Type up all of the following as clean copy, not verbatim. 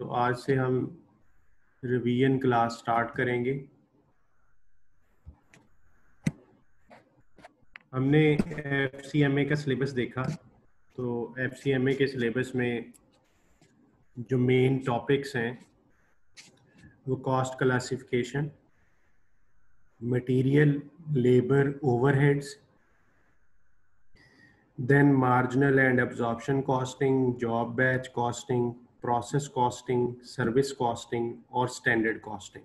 तो आज से हम रिवीजन क्लास स्टार्ट करेंगे। हमने FCMA का सिलेबस देखा, तो FCMA के सिलेबस में जो मेन टॉपिक्स हैं वो cost classification, material, labour, overheads, then marginal and absorption costing, job batch costing, process costing, service costing और स्टैंडर्ड कॉस्टिंग।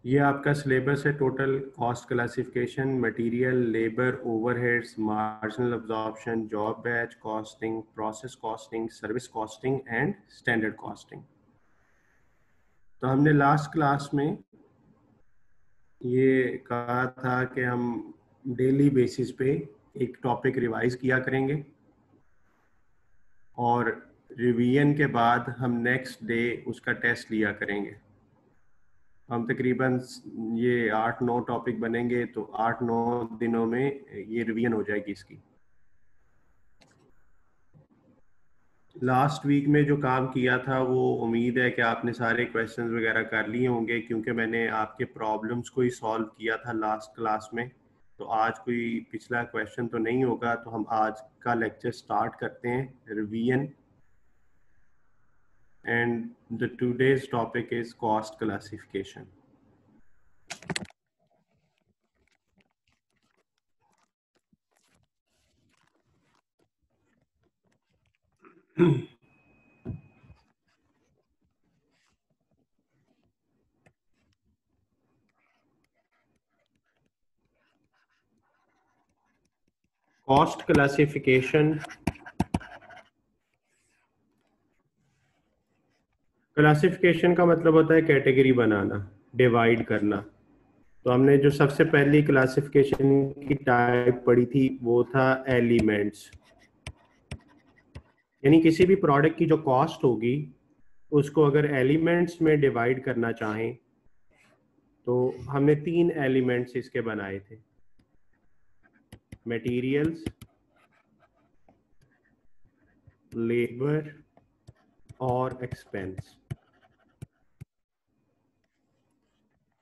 ये आपका सिलेबस है total. Cost classification, material, labour, overheads, marginal absorption, job batch costing, process costing, service costing and standard costing. तो हमने last class में ये कहा था कि हम डेली बेसिस पे एक टॉपिक रिवाइज किया करेंगे और रिवीजन के बाद हम नेक्स्ट डे उसका टेस्ट लिया करेंगे। हम तकरीबन ये 8-9 टॉपिक बनेंगे, तो 8-9 दिनों में ये रिवीजन हो जाएगी इसकी। लास्ट वीक में जो काम किया था वो उम्मीद है कि आपने सारे क्वेश्चंस वगैरह कर लिए होंगे, क्योंकि मैंने आपके प्रॉब्लम्स को ही सॉल्व किया था लास्ट क्लास में। तो आज कोई पिछला क्वेश्चन तो नहीं होगा, तो हम आज का लेक्चर स्टार्ट करते हैं, revision. And the today's topic is cost classification. Cost classification, classification का मतलब होता है कैटेगरी बनाना, डिवाइड करना। तो हमने जो सबसे पहली क्लासिफिकेशन की टाइप पढ़ी थी वो था एलिमेंट्स। यानी किसी भी प्रोडक्ट की जो कॉस्ट होगी उसको अगर एलिमेंट्स में डिवाइड करना चाहें तो हमने 3 एलिमेंट्स इसके बनाए थे, मटेरियल्स, लेबर और एक्सपेंस।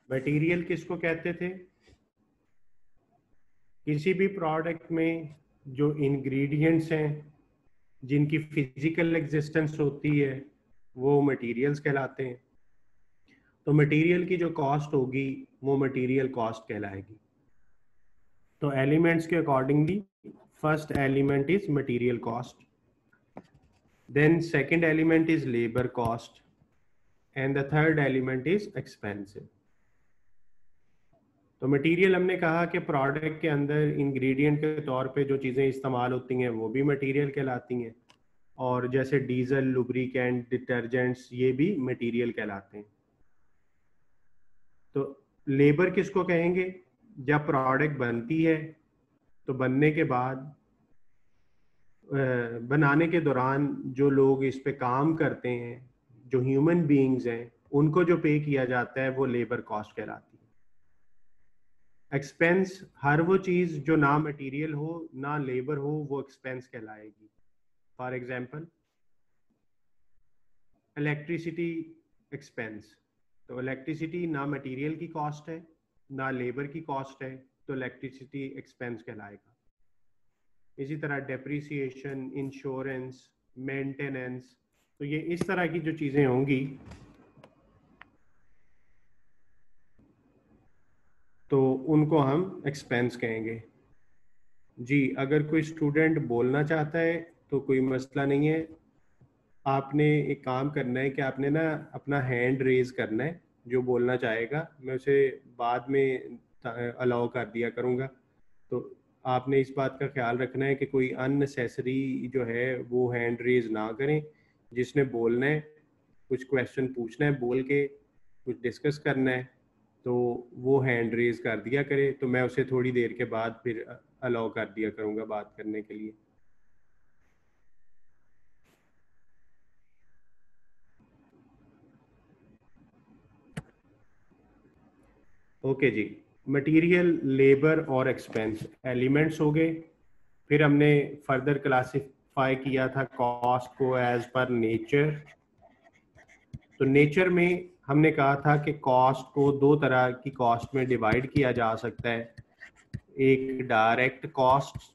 मटेरियल किसको कहते थे? किसी भी प्रोडक्ट में जो इंग्रेडिएंट्स हैं, जिनकी फिजिकल एग्जिस्टेंस होती है, वो मटेरियल्स कहलाते हैं। तो मटेरियल की जो कॉस्ट होगी वो मटेरियल कॉस्ट कहलाएगी। तो एलिमेंट्स के accordingly first element is material cost, then second element is labour cost and the third element is expensive. तो मटेरियल हमने कहा कि प्रोडक्ट के अंदर इंग्रेडिएंट के तौर पे जो चीज़ें इस्तेमाल होती हैं वो भी मटेरियल कहलाती हैं, और जैसे डीजल, लुब्रिकेंट, डिटर्जेंट्स, ये भी मटेरियल कहलाते हैं। तो लेबर किसको कहेंगे? जब प्रोडक्ट बनती है तो बनने के बाद बनाने के दौरान जो लोग इस पे काम करते हैं, जो ह्यूमन बीइंग्स हैं, उनको जो पे किया जाता है वो लेबर कॉस्ट कहलाती है। एक्सपेंस, हर वो चीज़ जो ना मटेरियल हो ना लेबर हो, वो एक्सपेंस कहलाएगी। For example electricity expense. तो इलेक्ट्रिसिटी ना मटेरियल की कॉस्ट है ना लेबर की कॉस्ट है, तो इलेक्ट्रिसिटी एक्सपेंस कहलाएगा। इसी तरह डेप्रिसिएशन, इंश्योरेंस, मेंटेनेंस, तो ये इस तरह की जो चीज़ें होंगी तो उनको हम एक्सपेंस कहेंगे। जी, अगर कोई स्टूडेंट बोलना चाहता है तो कोई मसला नहीं है। आपने एक काम करना है कि आपने ना अपना हैंड रेज करना है, जो बोलना चाहेगा मैं उसे बाद में अलाउ कर दिया करूँगा। तो आपने इस बात का ख्याल रखना है कि कोई अननेसेसरी जो है वो हैंड रेज ना करें। जिसने बोलना है, कुछ क्वेश्चन पूछना है, बोल के कुछ डिस्कस करना है, तो वो हैंड रेज कर दिया करे, तो मैं उसे थोड़ी देर के बाद फिर अलाउ कर दिया करूँगा बात करने के लिए। ओके जी, मटेरियल, लेबर और एक्सपेंस एलिमेंट्स हो गए। फिर हमने फर्दर क्लासिफाई किया था कॉस्ट को एज पर नेचर। तो नेचर में हमने कहा था कि कॉस्ट को दो तरह की कॉस्ट में डिवाइड किया जा सकता है, एक डायरेक्ट कॉस्ट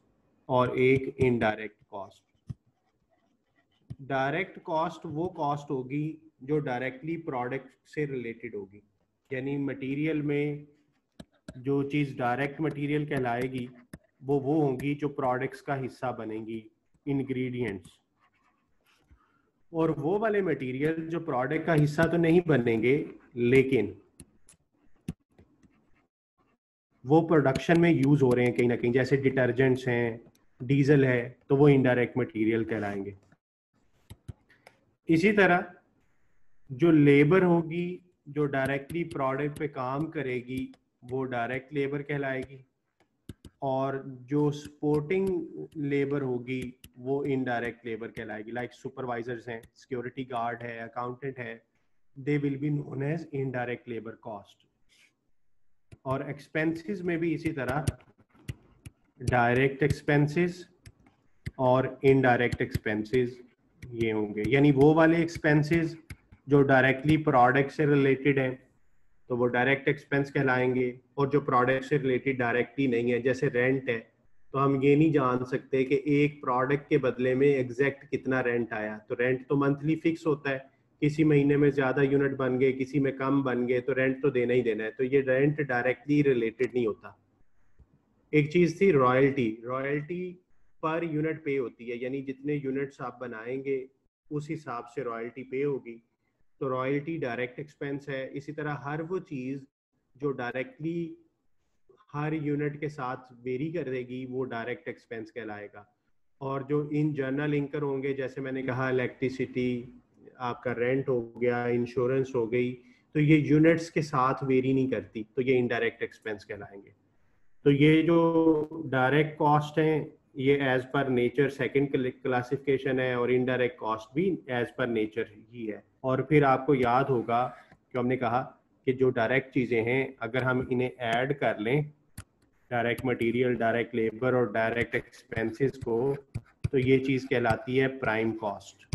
और एक इनडायरेक्ट कॉस्ट। डायरेक्ट कॉस्ट वो कॉस्ट होगी जो डायरेक्टली प्रोडक्ट से रिलेटेड होगी, यानी मटेरियल में जो चीज़ डायरेक्ट मटेरियल कहलाएगी वो होंगी जो प्रोडक्ट्स का हिस्सा बनेंगी, इंग्रेडिएंट्स। और वो वाले मटेरियल जो प्रोडक्ट का हिस्सा तो नहीं बनेंगे लेकिन वो प्रोडक्शन में यूज हो रहे हैं कहीं ना कहीं, जैसे डिटर्जेंट्स हैं, डीजल है, तो वो इनडायरेक्ट मटेरियल कहलाएंगे। इसी तरह जो लेबर होगी जो डायरेक्टली प्रोडक्ट पे काम करेगी वो डायरेक्ट लेबर कहलाएगी, और जो सपोर्टिंग लेबर होगी वो इनडायरेक्ट लेबर कहलाएगी। लाइक सुपरवाइजर्स हैं, सिक्योरिटी गार्ड है, अकाउंटेंट है, they will be known as indirect labour cost. और एक्सपेंसेस में भी इसी तरह डायरेक्ट एक्सपेंसेस और इनडायरेक्ट एक्सपेंसेस ये होंगे, यानी वो वाले एक्सपेंसेस जो डायरेक्टली प्रोडक्ट से रिलेटेड है तो वो डायरेक्ट एक्सपेंस कहलाएंगे, और जो प्रोडक्ट से रिलेटेड डायरेक्टली नहीं है, जैसे रेंट है, तो हम ये नहीं जान सकते कि एक प्रोडक्ट के बदले में एग्जैक्ट कितना रेंट आया। तो रेंट तो मंथली फिक्स होता है, किसी महीने में ज़्यादा यूनिट बन गए, किसी में कम बन गए, तो रेंट तो देना ही देना है, तो ये रेंट डायरेक्टली रिलेटेड नहीं होता। एक चीज़ थी रॉयल्टी। रॉयल्टी पर यूनिट पे होती है, यानी जितने यूनिट्स आप बनाएंगे उस हिसाब से रॉयल्टी पे होगी, तो रॉयल्टी डायरेक्ट एक्सपेंस है। इसी तरह हर वो चीज़ जो डायरेक्टली हर यूनिट के साथ वेरी करेगी वो डायरेक्ट एक्सपेंस कहलाएगा। और जो इन जनरल इंकर होंगे, जैसे मैंने कहा इलेक्ट्रिसिटी, आपका रेंट हो गया, इंश्योरेंस हो गई, तो ये यूनिट्स के साथ वेरी नहीं करती, तो ये इनडायरेक्ट एक्सपेंस कहलाएंगे। तो ये जो डायरेक्ट कॉस्ट हैं ये as per nature second classification है, और इनडायरेक्ट कॉस्ट भी एज पर नेचर ही है। और फिर आपको याद होगा कि हमने कहा कि जो डायरेक्ट चीज़ें हैं अगर हम इन्हें ऐड कर लें, डायरेक्ट मटेरियल, डायरेक्ट लेबर और डायरेक्ट एक्सपेंसेस को, तो ये चीज़ कहलाती है प्राइम कॉस्ट।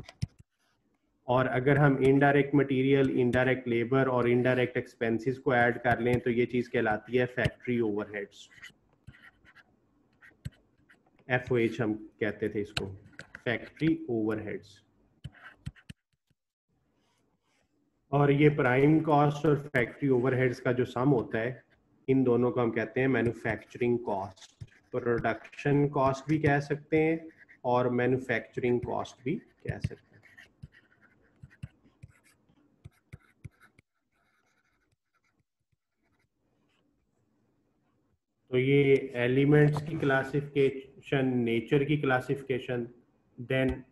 और अगर हम इनडायरेक्ट मटेरियल, इनडायरेक्ट लेबर और इनडायरेक्ट एक्सपेंसेस को ऐड कर लें तो ये चीज़ कहलाती है फैक्ट्री ओवरहेड्स। FOH हम कहते थे इसको, फैक्ट्री ओवरहेड्स। और ये प्राइम कॉस्ट और फैक्ट्री ओवरहेड्स का जो सम होता है, इन दोनों को हम कहते हैं मैन्युफैक्चरिंग कॉस्ट। प्रोडक्शन कॉस्ट भी कह सकते हैं और मैन्युफैक्चरिंग कॉस्ट भी कह सकते हैं। तो ये एलिमेंट्स की क्लासिफिकेशन, नेचर की classification. Then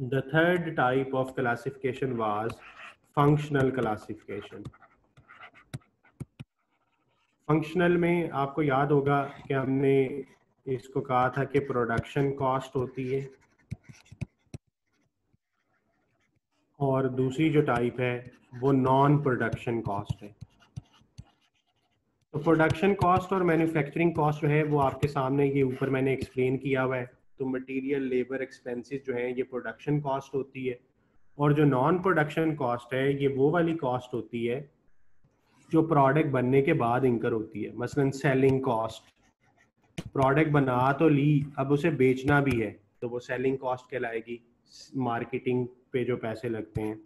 the third type of classification was functional classification. Functional में आपको याद होगा कि हमने इसको कहा था कि प्रोडक्शन कॉस्ट होती है, और दूसरी जो टाइप है वो नॉन प्रोडक्शन कॉस्ट है। तो प्रोडक्शन कॉस्ट और मैन्युफैक्चरिंग कॉस्ट जो है वो आपके सामने ये ऊपर मैंने एक्सप्लेन किया हुआ है। तो मटेरियल, लेबर, एक्सपेंसेस जो हैं ये प्रोडक्शन कॉस्ट होती है, और जो नॉन प्रोडक्शन कॉस्ट है ये वो वाली कॉस्ट होती है जो प्रोडक्ट बनने के बाद इंकर होती है। मसलन सेलिंग कॉस्ट, प्रोडक्ट बना तो ली, अब उसे बेचना भी है, तो वो सेलिंग कॉस्ट कहलाएगी। मार्केटिंग पे जो पैसे लगते हैं,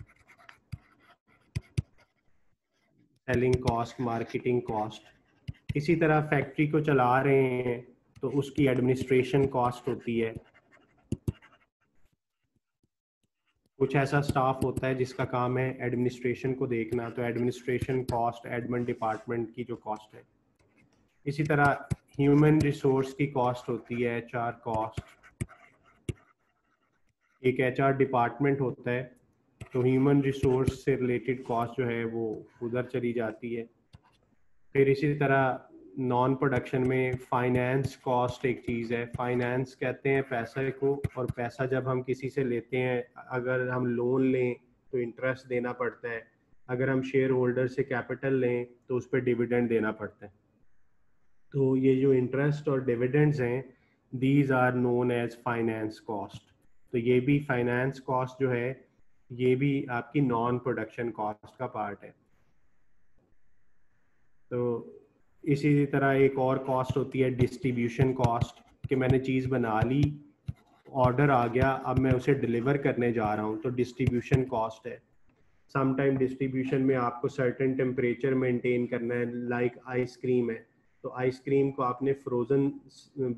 सेलिंग कॉस्ट, मार्केटिंग कॉस्ट। इसी तरह फैक्ट्री को चला रहे हैं तो उसकी एडमिनिस्ट्रेशन कॉस्ट होती है। कुछ ऐसा स्टाफ होता है जिसका काम है एडमिनिस्ट्रेशन को देखना, तो एडमिनिस्ट्रेशन कॉस्ट, एडमिन डिपार्टमेंट की जो कॉस्ट है। इसी तरह ह्यूमन रिसोर्स की कॉस्ट होती है, HR कॉस्ट। एक HR डिपार्टमेंट होता है तो ह्यूमन रिसोर्स से रिलेटेड कॉस्ट जो है वो उधर चली जाती है। फिर इसी तरह नॉन प्रोडक्शन में फाइनेंस कॉस्ट एक चीज़ है। फाइनेंस कहते हैं पैसे को, और पैसा जब हम किसी से लेते हैं, अगर हम लोन लें तो इंटरेस्ट देना पड़ता है, अगर हम शेयर होल्डर से कैपिटल लें तो उस पर डिविडेंड देना पड़ता है। तो ये जो इंटरेस्ट और डिविडेंड्स हैं, these are known as finance cost. तो ये भी फाइनेंस कॉस्ट जो है ये भी आपकी नॉन प्रोडक्शन कॉस्ट का पार्ट है। तो इसी तरह एक और कॉस्ट होती है डिस्ट्रीब्यूशन कॉस्ट, कि मैंने चीज़ बना ली, ऑर्डर आ गया, अब मैं उसे डिलीवर करने जा रहा हूँ, तो डिस्ट्रीब्यूशन कॉस्ट है। समटाइम डिस्ट्रीब्यूशन में आपको सर्टेन टेम्परेचर मेंटेन करना है, लाइक आइसक्रीम है, तो आइसक्रीम को आपने फ्रोज़न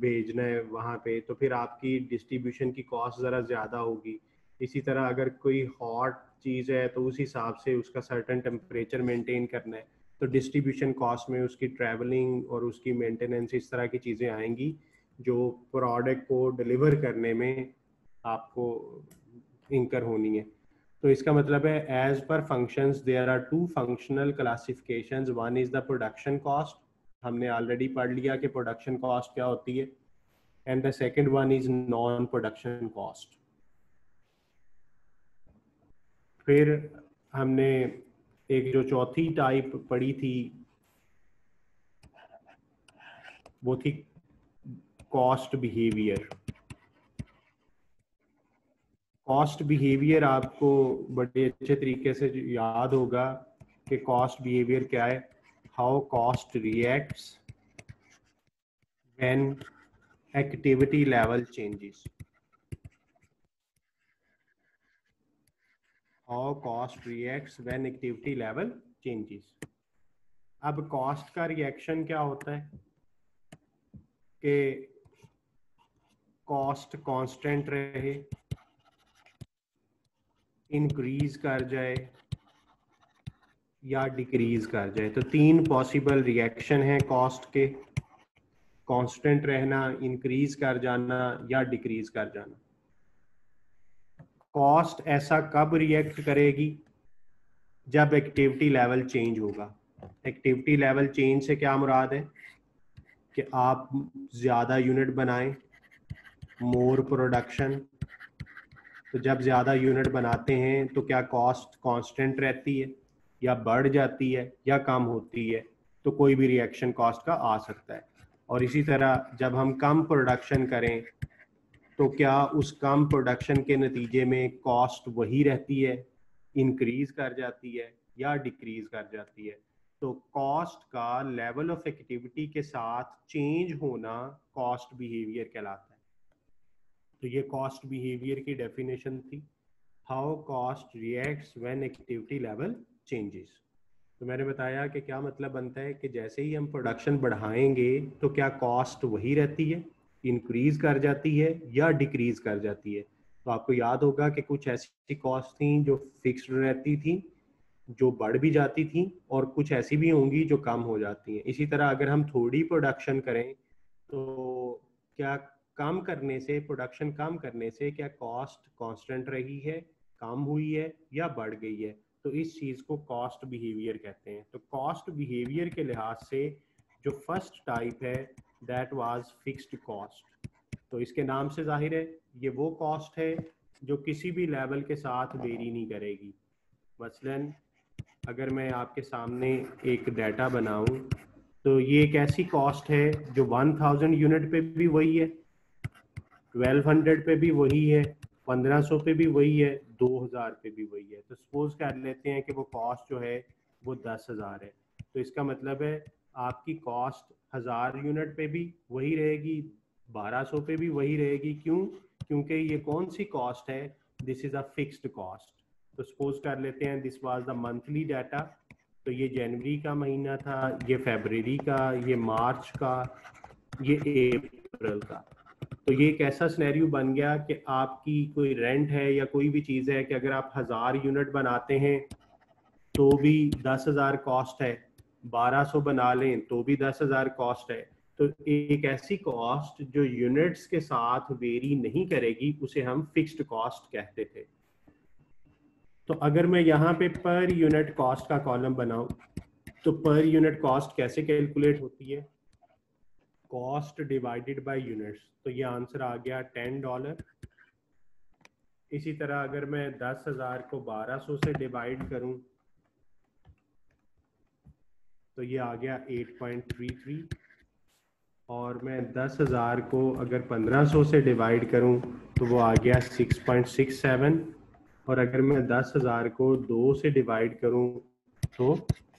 भेजना है वहाँ पे, तो फिर आपकी डिस्ट्रीब्यूशन की कॉस्ट ज़रा ज़्यादा होगी। इसी तरह अगर कोई हॉट चीज़ है तो उस हिसाब से उसका सर्टेन टेम्परेचर मेंटेन करना है, तो डिस्ट्रीब्यूशन कॉस्ट में उसकी ट्रैवलिंग और उसकी मेंटेनेंस इस तरह की चीज़ें आएंगी जो प्रोडक्ट को डिलीवर करने में आपको इंकर होनी है। तो इसका मतलब है as per functions there are two functional classifications, one is the production cost, हमने ऑलरेडी पढ़ लिया कि प्रोडक्शन कॉस्ट क्या होती है, and the second one is non production cost. फिर हमने एक जो चौथी टाइप पढ़ी थी वो थी कॉस्ट बिहेवियर। कॉस्ट बिहेवियर आपको बड़े अच्छे तरीके से याद होगा कि कॉस्ट बिहेवियर क्या है। How cost reacts when activity level changes. How cost reacts when activity level changes. अब कॉस्ट का रिएक्शन क्या होता है कि कॉस्ट कांस्टेंट रहे, इंक्रीज कर जाए या डिक्रीज कर जाए। तो तीन पॉसिबल रिएक्शन हैं कॉस्ट के, कांस्टेंट रहना, इंक्रीज कर जाना या डिक्रीज कर जाना। कॉस्ट ऐसा कब रिएक्ट करेगी? जब एक्टिविटी लेवल चेंज होगा। एक्टिविटी लेवल चेंज से क्या मुराद है कि आप ज़्यादा यूनिट बनाएं, मोर प्रोडक्शन। तो जब ज़्यादा यूनिट बनाते हैं तो क्या कॉस्ट कांस्टेंट रहती है या बढ़ जाती है या कम होती है? तो कोई भी रिएक्शन कॉस्ट का आ सकता है। और इसी तरह जब हम कम प्रोडक्शन करें तो क्या उस कम प्रोडक्शन के नतीजे में कॉस्ट वही रहती है, इंक्रीज कर जाती है या डिक्रीज कर जाती है? तो कॉस्ट का लेवल ऑफ एक्टिविटी के साथ चेंज होना कॉस्ट बिहेवियर कहलाता है। तो ये कॉस्ट बिहेवियर की डेफिनेशन थी, how cost reacts when activity level changes. तो मैंने बताया कि क्या मतलब बनता है कि जैसे ही हम प्रोडक्शन बढ़ाएंगे तो क्या कॉस्ट वही रहती है, इंक्रीज कर जाती है या डिक्रीज कर जाती है? तो आपको याद होगा कि कुछ ऐसी कॉस्ट थी जो फिक्स्ड रहती थी, जो बढ़ भी जाती थी, और कुछ ऐसी भी होंगी जो कम हो जाती हैं। इसी तरह अगर हम थोड़ी प्रोडक्शन करें तो क्या कम करने से, प्रोडक्शन कम करने से क्या कॉस्ट कांस्टेंट रही है, कम हुई है या बढ़ गई है? तो इस चीज़ को कॉस्ट बिहेवियर कहते हैं। तो कॉस्ट बिहेवियर के लिहाज से जो फर्स्ट टाइप है दैट वाज फिक्स्ड कॉस्ट। तो इसके नाम से जाहिर है ये वो कॉस्ट है जो किसी भी लेवल के साथ वेरी नहीं करेगी। मसलन अगर मैं आपके सामने एक डाटा बनाऊं तो ये एक ऐसी कॉस्ट है जो 1000 यूनिट पे भी वही है, 1200 पे भी वही है, 1500 पे भी वही है, 2000 पे भी वही है। तो सपोज कर लेते हैं कि वो कॉस्ट जो है वो 10,000 है। तो इसका मतलब है आपकी कॉस्ट 1000 यूनिट पे भी वही रहेगी, 1200 पे भी वही रहेगी। क्यों? क्योंकि ये कौन सी कॉस्ट है? This is a fixed cost. तो सपोज कर लेते हैं this was the monthly data. तो ये जनवरी का महीना था, ये फरवरी का, ये मार्च का, ये अप्रैल का। तो ये एक ऐसा सिनेरियो बन गया कि आपकी कोई रेंट है या कोई भी चीज़ है कि अगर आप 1000 यूनिट बनाते हैं तो भी 10,000 कॉस्ट है, 1200 बना लें तो भी 10,000 कॉस्ट है। तो एक ऐसी कॉस्ट जो यूनिट्स के साथ वेरी नहीं करेगी उसे हम फिक्स्ड कॉस्ट कहते थे। तो अगर मैं यहाँ पे पर यूनिट कॉस्ट का कॉलम बनाऊं तो पर यूनिट कॉस्ट कैसे कैलकुलेट होती है? Cost divided by units. तो ये आंसर आ गया $10। इसी तरह अगर मैं 10,000 को 1200 से डिवाइड करूं तो ये आ गया 8.33। और मैं 10,000 को अगर 1500 से डिवाइड करूं तो वो आ गया 6.67, और अगर मैं 10,000 को 2 से डिवाइड करूं तो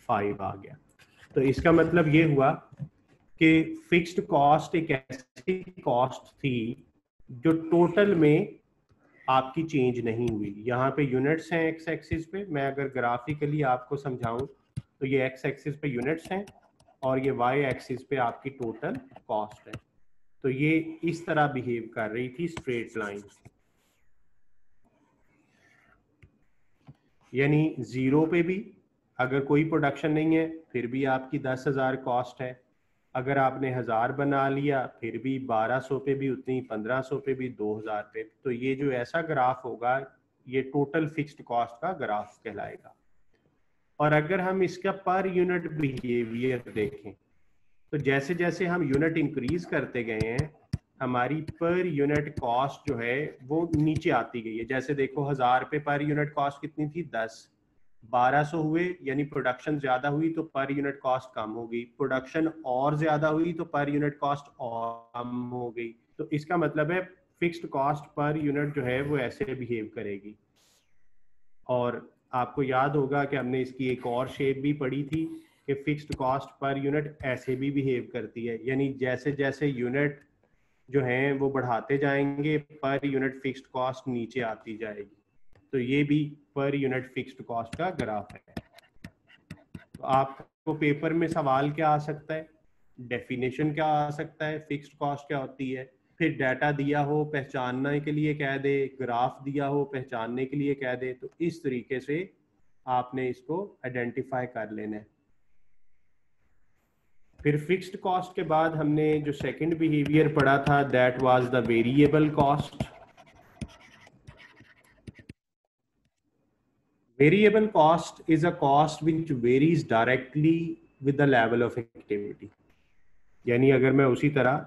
5 आ गया। तो इसका मतलब ये हुआ कि फिक्स्ड कॉस्ट एक ऐसी कॉस्ट थी जो टोटल में आपकी चेंज नहीं हुई। यहाँ पे यूनिट्स हैं एक्स एक्सिस पे, मैं अगर ग्राफिकली आपको समझाऊं तो ये एक्स एक्सिस पे यूनिट्स हैं और ये वाई एक्सिस पे आपकी टोटल कॉस्ट है। तो ये इस तरह बिहेव कर रही थी स्ट्रेट लाइन, यानी जीरो पे भी अगर कोई प्रोडक्शन नहीं है फिर भी आपकी 10,000 कॉस्ट है, अगर आपने 1000 बना लिया फिर भी 1200 पे भी उतनी, 1500 पे भी, 2000 पे। तो ये जो ऐसा ग्राफ होगा ये टोटल फिक्स्ड कॉस्ट का ग्राफ कहलाएगा। और अगर हम इसका पर यूनिट बिहेवियर देखें तो जैसे जैसे हम यूनिट इंक्रीज करते गए हैं हमारी पर यूनिट कॉस्ट जो है वो नीचे आती गई है। जैसे देखो 1000 पे पर यूनिट कॉस्ट कितनी थी 10, 1200 हुए यानी प्रोडक्शन ज्यादा हुई तो पर यूनिट कॉस्ट कम हो गई, प्रोडक्शन और ज्यादा हुई तो पर यूनिट कॉस्ट और कम हो गई। तो इसका मतलब है फिक्स्ड कॉस्ट पर यूनिट जो है वो ऐसे बिहेव करेगी। और आपको याद होगा कि हमने इसकी एक और शेप भी पढ़ी थी कि फिक्स्ड कॉस्ट पर यूनिट ऐसे भी बिहेव करती है, यानी जैसे जैसे यूनिट जो हैं वो बढ़ाते जाएंगे पर यूनिट फिक्स्ड कॉस्ट नीचे आती जाएगी। तो ये भी पर यूनिट फिक्स्ड कॉस्ट का ग्राफ है। तो आपको पेपर में सवाल क्या आ सकता है, डेफिनेशन क्या आ सकता है, फिक्स्ड कॉस्ट क्या होती है, फिर डाटा दिया हो पहचानने के लिए कह दे, ग्राफ दिया हो पहचानने के लिए कह दे, तो इस तरीके से आपने इसको आइडेंटिफाई कर लेना है। फिर फिक्स्ड कॉस्ट के बाद हमने जो सेकंड बिहेवियर पढ़ा था that was the variable cost. Variable cost is a cost which varies directly with the level of activity। यानी अगर मैं उसी तरह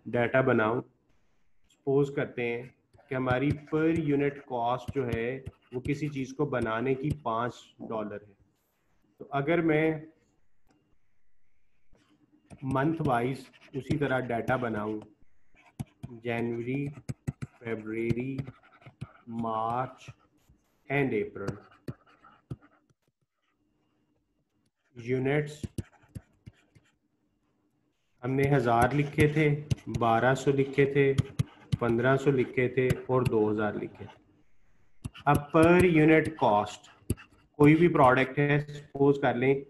डाटा बनाऊं, सपोज करते हैं कि हमारी पर यूनिट कॉस्ट जो है वो किसी चीज़ को बनाने की $5 है। तो अगर मैं मंथ वाइज उसी तरह डाटा बनाऊं, जनवरी, फरवरी, मार्च एंड अप्रैल, यूनिट्स हमने 1000 लिखे थे, 1200 लिखे थे, 1500 लिखे थे और 2000 लिखे थे। अब पर यूनिट कॉस्ट कोई भी प्रोडक्ट है, सपोज कर लें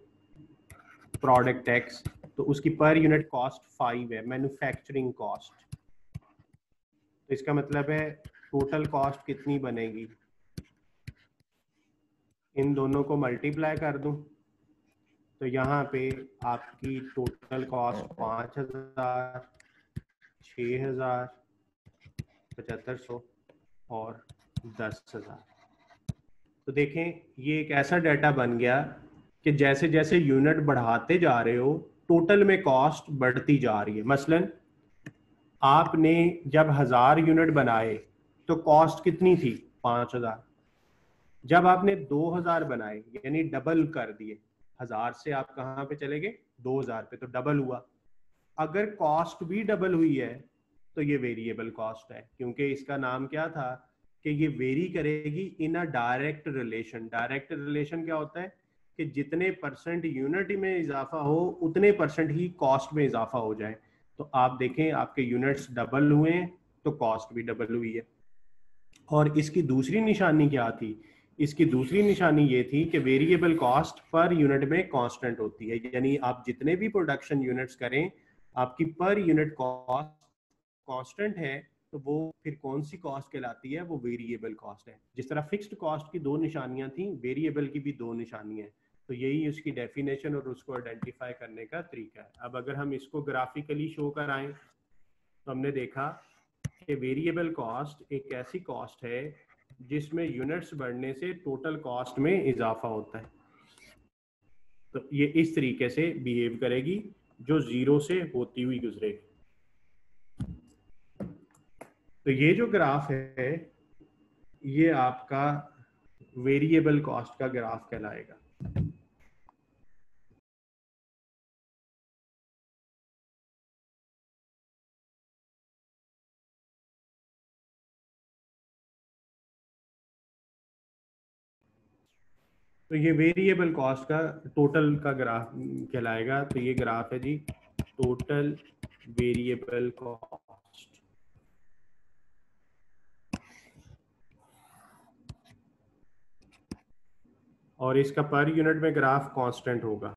प्रोडक्ट एक्स, तो उसकी पर यूनिट कॉस्ट 5 है, मैन्युफैक्चरिंग कॉस्ट। तो इसका मतलब है टोटल कॉस्ट कितनी बनेगी, इन दोनों को मल्टीप्लाई कर दूं तो यहाँ पे आपकी टोटल कॉस्ट 5000, 6000, 7500 और 10,000। तो देखें ये एक ऐसा डाटा बन गया कि जैसे जैसे यूनिट बढ़ाते जा रहे हो टोटल में कॉस्ट बढ़ती जा रही है। मसलन आपने जब 1000 यूनिट बनाए तो कॉस्ट कितनी थी 5000, जब आपने 2000 बनाए यानी डबल कर दिए, 1000 से आप कहाँ पे चले गए 2000 पे, तो डबल हुआ। अगर कॉस्ट भी डबल हुई है तो ये वेरिएबल कॉस्ट है, क्योंकि इसका नाम क्या था कि ये वेरी करेगी in a direct relation. Direct relation क्या होता है कि जितने परसेंट यूनिट में इजाफा हो उतने परसेंट ही कॉस्ट में इजाफा हो जाए। तो आप देखें आपके यूनिट्स डबल हुए हैं तो कॉस्ट भी डबल हुई है। और इसकी दूसरी निशानी क्या थी, इसकी दूसरी निशानी ये थी कि वेरिएबल कॉस्ट पर यूनिट में कांस्टेंट होती है, यानी आप जितने भी प्रोडक्शन यूनिट्स करें आपकी पर यूनिट कॉस्ट कांस्टेंट है, तो वो फिर कौन सी कॉस्ट कहलाती है, वो वेरिएबल कॉस्ट है। जिस तरह फिक्स्ड कॉस्ट की दो निशानियां थी वेरिएबल की भी दो निशानियां हैं। तो यही उसकी डेफिनेशन और उसको आइडेंटिफाई करने का तरीका है। अब अगर हम इसको ग्राफिकली शो कराएं तो हमने देखा कि वेरिएबल कॉस्ट एक ऐसी कॉस्ट है जिसमें यूनिट्स बढ़ने से टोटल कॉस्ट में इजाफा होता है। तो ये इस तरीके से बिहेव करेगी जो जीरो से होती हुई गुजरेगी। तो ये जो ग्राफ है ये आपका वेरिएबल कॉस्ट का ग्राफ कहलाएगा। तो ये वेरिएबल कॉस्ट का टोटल का ग्राफ कहलाएगा। तो ये ग्राफ है जी टोटल वेरिएबल कॉस्ट। और इसका पर यूनिट में ग्राफ कांस्टेंट होगा।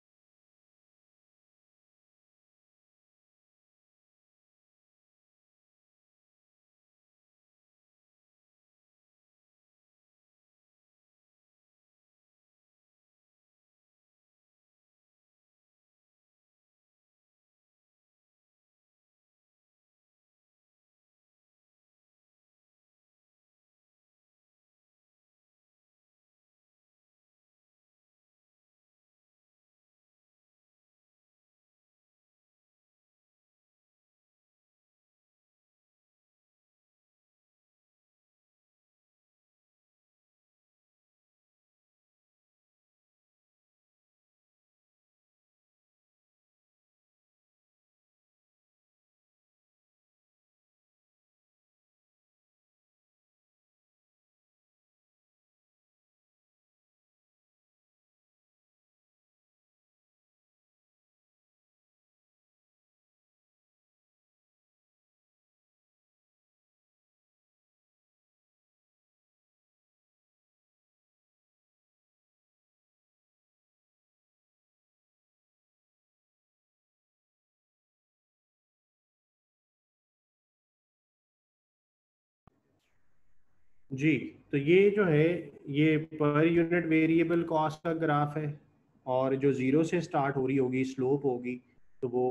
जी, तो ये जो है ये पर यूनिट वेरिएबल कॉस्ट का ग्राफ है, और जो जीरो से स्टार्ट हो रही होगी स्लोप होगी तो वो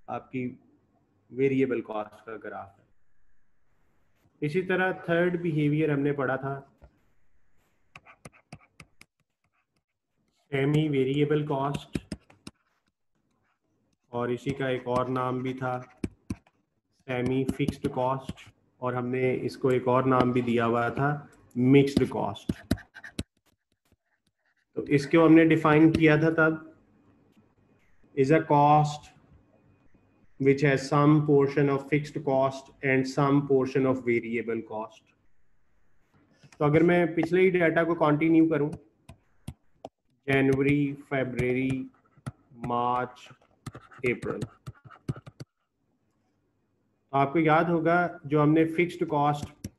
आपकी वेरिएबल कॉस्ट का ग्राफ है। इसी तरह थर्ड बिहेवियर हमने पढ़ा था सेमी वेरिएबल कॉस्ट, और इसी का एक और नाम भी था सेमी फिक्स्ड कॉस्ट, और हमने इसको एक और नाम भी दिया हुआ था मिक्स्ड कॉस्ट। तो इसको हमने डिफाइन किया था तब, is a cost which has some portion of fixed cost and some portion of variable cost। तो अगर मैं पिछले ही डाटा को कंटिन्यू करूं, जनवरी, फरवरी, मार्च, अप्रैल, तो आपको याद होगा जो हमने फिक्स्ड कॉस्ट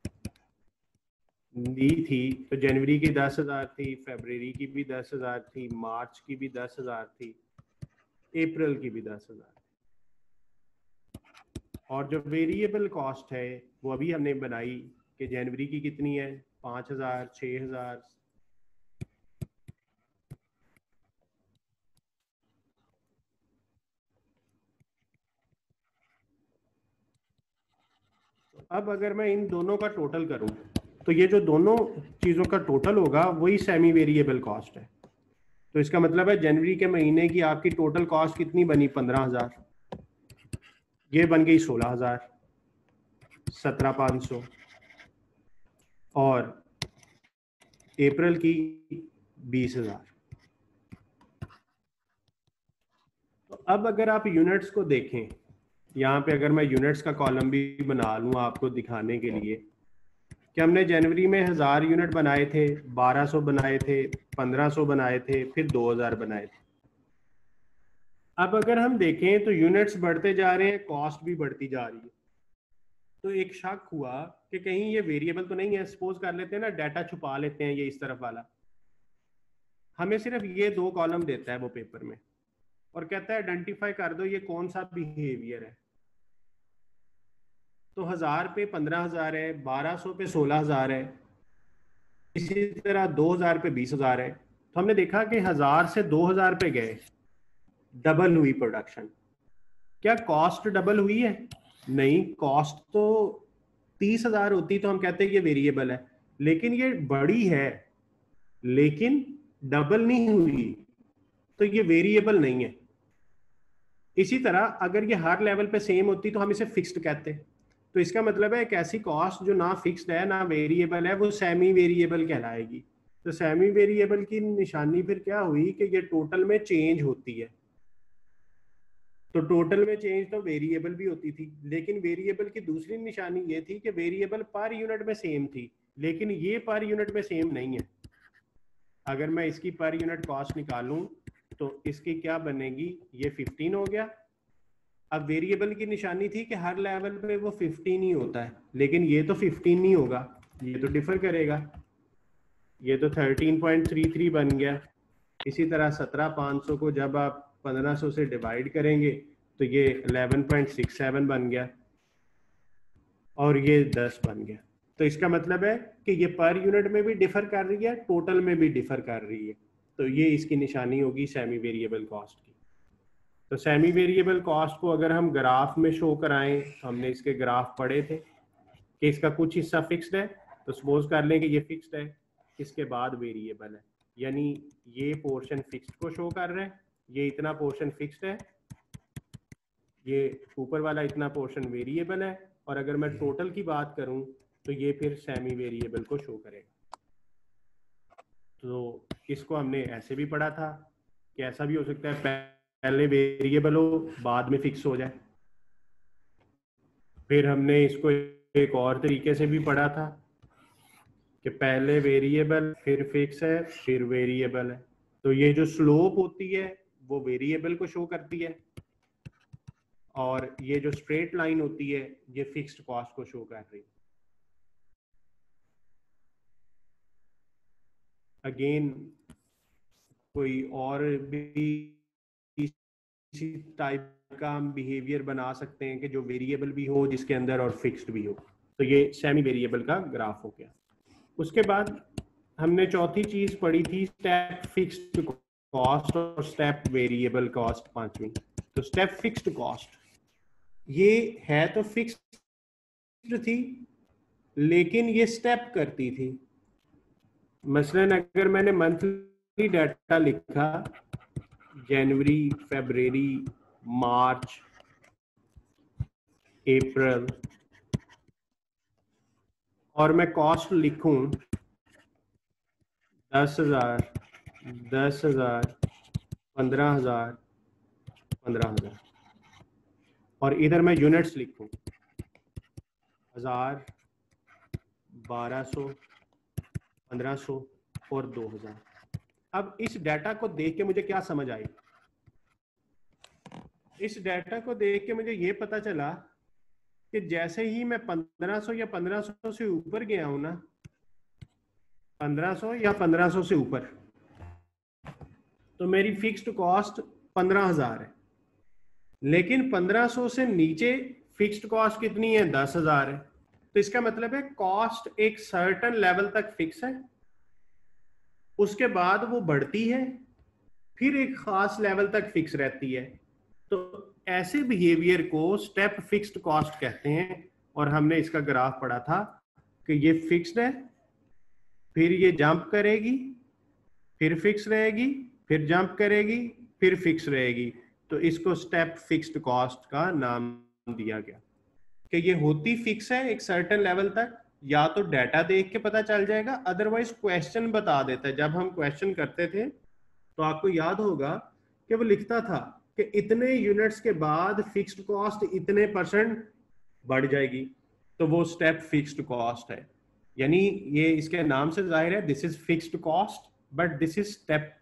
दी थी, तो जनवरी की 10,000 थी, फरवरी की भी 10,000 थी, मार्च की भी 10,000 थी, अप्रैल की भी 10,000। और जो वेरिएबल कॉस्ट है वो अभी हमने बनाई कि जनवरी की कितनी है, 5,000, 6,000। अब अगर मैं इन दोनों का टोटल करूं तो ये जो दोनों चीज़ों का टोटल होगा वही सेमी वेरिएबल कॉस्ट है। तो इसका मतलब है जनवरी के महीने की आपकी टोटल कॉस्ट कितनी बनी, 15,000, ये बन गई 16,000, 17,500, और अप्रैल की 20,000। तो अब अगर आप यूनिट्स को देखें, यहाँ पे अगर मैं यूनिट्स का कॉलम भी बना लूँ आपको दिखाने के लिए कि हमने जनवरी में 1000 यूनिट बनाए थे, 1200 बनाए थे, 1500 बनाए थे, फिर 2000 बनाए थे। अब अगर हम देखें तो यूनिट्स बढ़ते जा रहे हैं, कॉस्ट भी बढ़ती जा रही है। तो एक शक हुआ कि कहीं ये वेरिएबल तो नहीं है। सपोज कर लेते हैं ना, डाटा छुपा लेते हैं, ये इस तरफ वाला हमें सिर्फ ये दो कॉलम देता है वो पेपर में, और कहता है आइडेंटिफाई कर दो ये कौन सा बिहेवियर है। तो 1000 पे 15,000 है, 1200 पे 16,000 है, इसी तरह 2000 पे 20,000 है। तो हमने देखा कि 1000 से 2000 पे गए, डबल हुई प्रोडक्शन। क्या कॉस्ट डबल हुई है? नहीं, कॉस्ट तो 30,000 होती तो हम कहते हैं ये वेरिएबल है, लेकिन ये बड़ी है, लेकिन डबल नहीं हुई, तो ये वेरिएबल नहीं है। इसी तरह अगर ये हर लेवल पे सेम होती तो हम इसे फिक्स्ड कहते हैं। तो इसका मतलब है एक ऐसी कॉस्ट जो ना फिक्स्ड है ना वेरिएबल है, वो सेमी वेरिएबल कहलाएगी। तो सेमी वेरिएबल की निशानी फिर क्या हुई कि ये टोटल में चेंज होती है। तो टोटल में चेंज तो वेरिएबल भी होती थी, लेकिन वेरिएबल की दूसरी निशानी ये थी कि वेरिएबल पर यूनिट में सेम थी, लेकिन ये पर यूनिट में सेम नहीं है। अगर मैं इसकी पर यूनिट कॉस्ट निकालूं तो इसकी क्या बनेगी, ये 15 हो गया। अब वेरिएबल की निशानी थी कि हर लेवल पे वो 15 ही होता है, लेकिन ये तो 15 नहीं होगा, ये तो डिफर करेगा, ये तो 13.33 बन गया। इसी तरह 17,500 को जब आप 1500 से डिवाइड करेंगे तो ये 11.67 बन गया और ये 10 बन गया। तो इसका मतलब है कि ये पर यूनिट में भी डिफर कर रही है, टोटल में भी डिफर कर रही है। तो ये इसकी निशानी होगी सेमी वेरिएबल कॉस्ट की। तो सेमी वेरिएबल कॉस्ट को अगर हम ग्राफ में शो कराएं, हमने इसके ग्राफ पढ़े थे कि इसका कुछ हिस्सा फिक्स्ड है, तो सपोज कर लें कि ये फिक्स्ड है, इसके बाद वेरिएबल है, यानी ये पोर्शन फिक्स्ड को शो कर रहा है, ये इतना पोर्शन फिक्स्ड है, ये ऊपर वाला इतना पोर्शन वेरिएबल है, और अगर मैं टोटल की बात करूं तो ये फिर सेमी वेरिएबल को शो करेगा। तो इसको हमने ऐसे भी पढ़ा था कि ऐसा भी हो सकता है पहले वेरिएबल हो बाद में फिक्स हो जाए। फिर हमने इसको एक और तरीके से भी पढ़ा था कि पहले वेरिएबल फिर फिक्स है फिर वेरिएबल है। तो ये जो स्लोप होती है वो वेरिएबल को शो करती है, और ये जो स्ट्रेट लाइन होती है ये फिक्स्ड कॉस्ट को शो कर रही है। अगेन कोई और भी इसी टाइप का हम बिहेवियर बना सकते हैं कि जो वेरिएबल भी हो जिसके अंदर और फिक्स्ड भी हो। तो ये सेमी वेरिएबल का ग्राफ हो गया। उसके बाद हमने चौथी चीज पढ़ी थी स्टेप फिक्स्ड कॉस्ट और स्टेप वेरिएबल कॉस्ट, पांचवी। तो स्टेप फिक्स्ड कॉस्ट ये है तो फिक्स्ड थी लेकिन ये स्टेप करती थी। मसलन अगर मैंने मंथली डाटा लिखा जनवरी, फरवरी, मार्च, अप्रैल, और मैं कॉस्ट लिखूं 10,000, 10,000, 15,000, 15,000, और इधर मैं यूनिट्स लिखूं 1000, 1200, 1500 और 2000। अब इस डाटा को देख के मुझे क्या समझ आई? इस डाटा को देख के मुझे ये पता चला कि जैसे ही मैं 1500 या 1500 से ऊपर गया हूं ना, 1500 या 1500 से ऊपर, तो मेरी फिक्स्ड कॉस्ट 15,000 है। लेकिन 1500 से नीचे फिक्स्ड कॉस्ट कितनी है? 10,000 है। तो इसका मतलब है कॉस्ट एक सर्टेन लेवल तक फिक्स है, उसके बाद वो बढ़ती है, फिर एक खास लेवल तक फिक्स रहती है। तो ऐसे बिहेवियर को स्टेप फिक्स्ड कॉस्ट कहते हैं। और हमने इसका ग्राफ पढ़ा था कि ये फिक्स्ड है, फिर ये जंप करेगी, फिर फिक्स रहेगी, फिर जंप करेगी, फिर फिक्स रहेगी। तो इसको स्टेप फिक्स्ड कॉस्ट का नाम दिया गया कि ये होती फिक्स है एक सर्टेन लेवल तक। या तो डाटा देख के पता चल जाएगा, अदरवाइज क्वेश्चन बता देता है। जब हम क्वेश्चन करते थे तो आपको याद होगा कि वो लिखता था कि इतने यूनिट्स के बाद फिक्स्ड कॉस्ट इतने % बढ़ जाएगी, तो वो स्टेप फिक्स्ड कॉस्ट है। यानी ये इसके नाम से जाहिर है this is fixed cost, but this is step.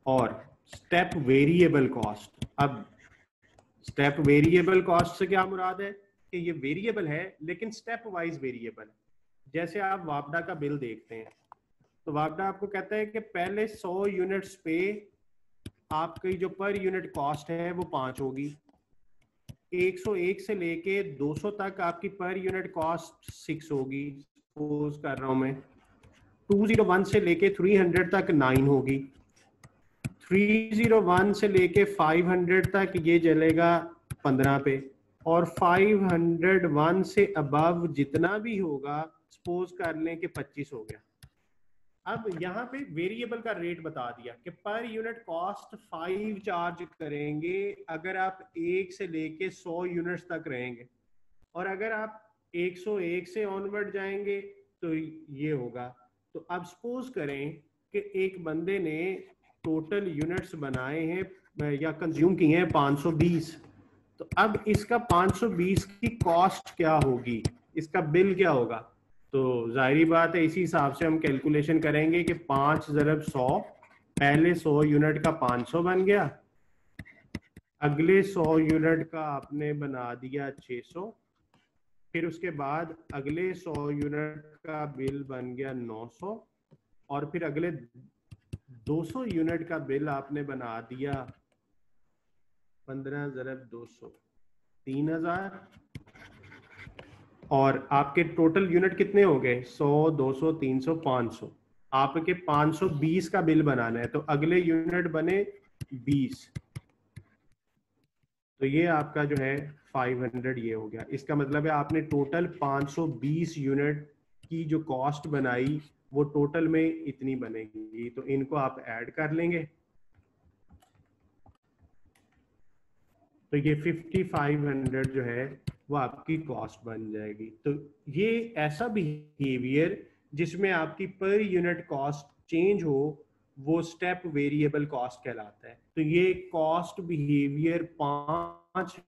और स्टेप वेरिएबल कॉस्ट, अब स्टेप वेरिएबल कॉस्ट से क्या मुराद है कि ये वेरिएबल है लेकिन स्टेप वाइज वेरिएबल है। जैसे आप वापडा का बिल देखते हैं तो वापडा आपको कहता है कि पहले 100 यूनिट्स पे आपकी जो पर यूनिट कॉस्ट है वो 5 होगी, 101 से लेके 200 तक आपकी पर यूनिट कॉस्ट 6 होगी, सपोज कर रहा हूं मैं। 201 से लेके 300 तक 9 होगी, 301 से लेके 500 तक ये चलेगा 15 पे, और 501 से अबव जितना भी होगा सपोज कर लें कि 25 हो गया। अब यहाँ पे वेरिएबल का रेट बता दिया कि पर यूनिट कॉस्ट 5 चार्ज करेंगे अगर आप 1 से लेके 100 यूनिट्स तक रहेंगे, और अगर आप 101 से ऑनवर्ड जाएंगे तो ये होगा। तो अब सपोज करें कि एक बंदे ने टोटल यूनिट्स बनाए हैं या कंज्यूम किए हैं 520, तो अब इसका 520 की कॉस्ट क्या होगी, इसका बिल क्या होगा? तो जाहिर बात है इसी हिसाब से हम कैलकुलेशन करेंगे कि 5 ज़रब 100, पहले 100 यूनिट का 500 बन गया, अगले 100 यूनिट का आपने बना दिया 600, फिर उसके बाद अगले 100 यूनिट का बिल बन गया 900, और फिर अगले 200 यूनिट का बिल आपने बना दिया 15 ज़रब 200, 3000, और आपके टोटल यूनिट कितने हो गए? 100, 200, 300, 500। आपके 520 का बिल बनाना है, तो अगले यूनिट बने 20, तो ये आपका जो है 500 ये हो गया। इसका मतलब है आपने टोटल 520 यूनिट की जो कॉस्ट बनाई वो टोटल में इतनी बनेगी, तो इनको आप ऐड कर लेंगे, तो ये 5500 जो है वो आपकी कॉस्ट बन जाएगी। तो ये ऐसा बिहेवियर जिसमें आपकी पर यूनिट कॉस्ट चेंज हो वो स्टेप वेरिएबल कॉस्ट कहलाता है। तो ये कॉस्ट बिहेवियर 5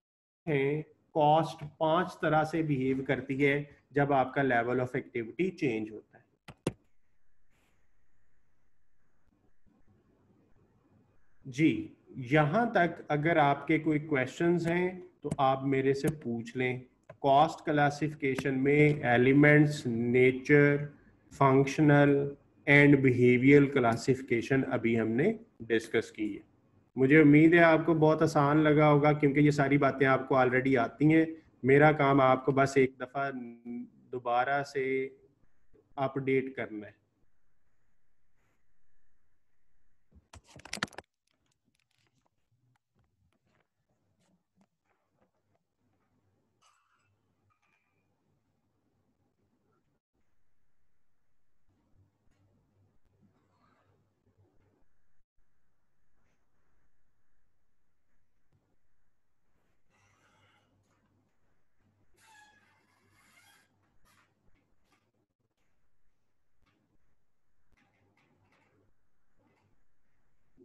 हैं, कॉस्ट 5 तरह से बिहेव करती है जब आपका लेवल ऑफ एक्टिविटी चेंज होता है। जी, यहाँ तक अगर आपके कोई क्वेश्चंस हैं तो आप मेरे से पूछ लें। कॉस्ट क्लासिफिकेशन में elements, nature, functional and behavioural classification अभी हमने डिस्कस की है। मुझे उम्मीद है आपको बहुत आसान लगा होगा, क्योंकि ये सारी बातें आपको ऑलरेडी आती हैं। मेरा काम आपको बस एक दफ़ा दोबारा से अपडेट करना है।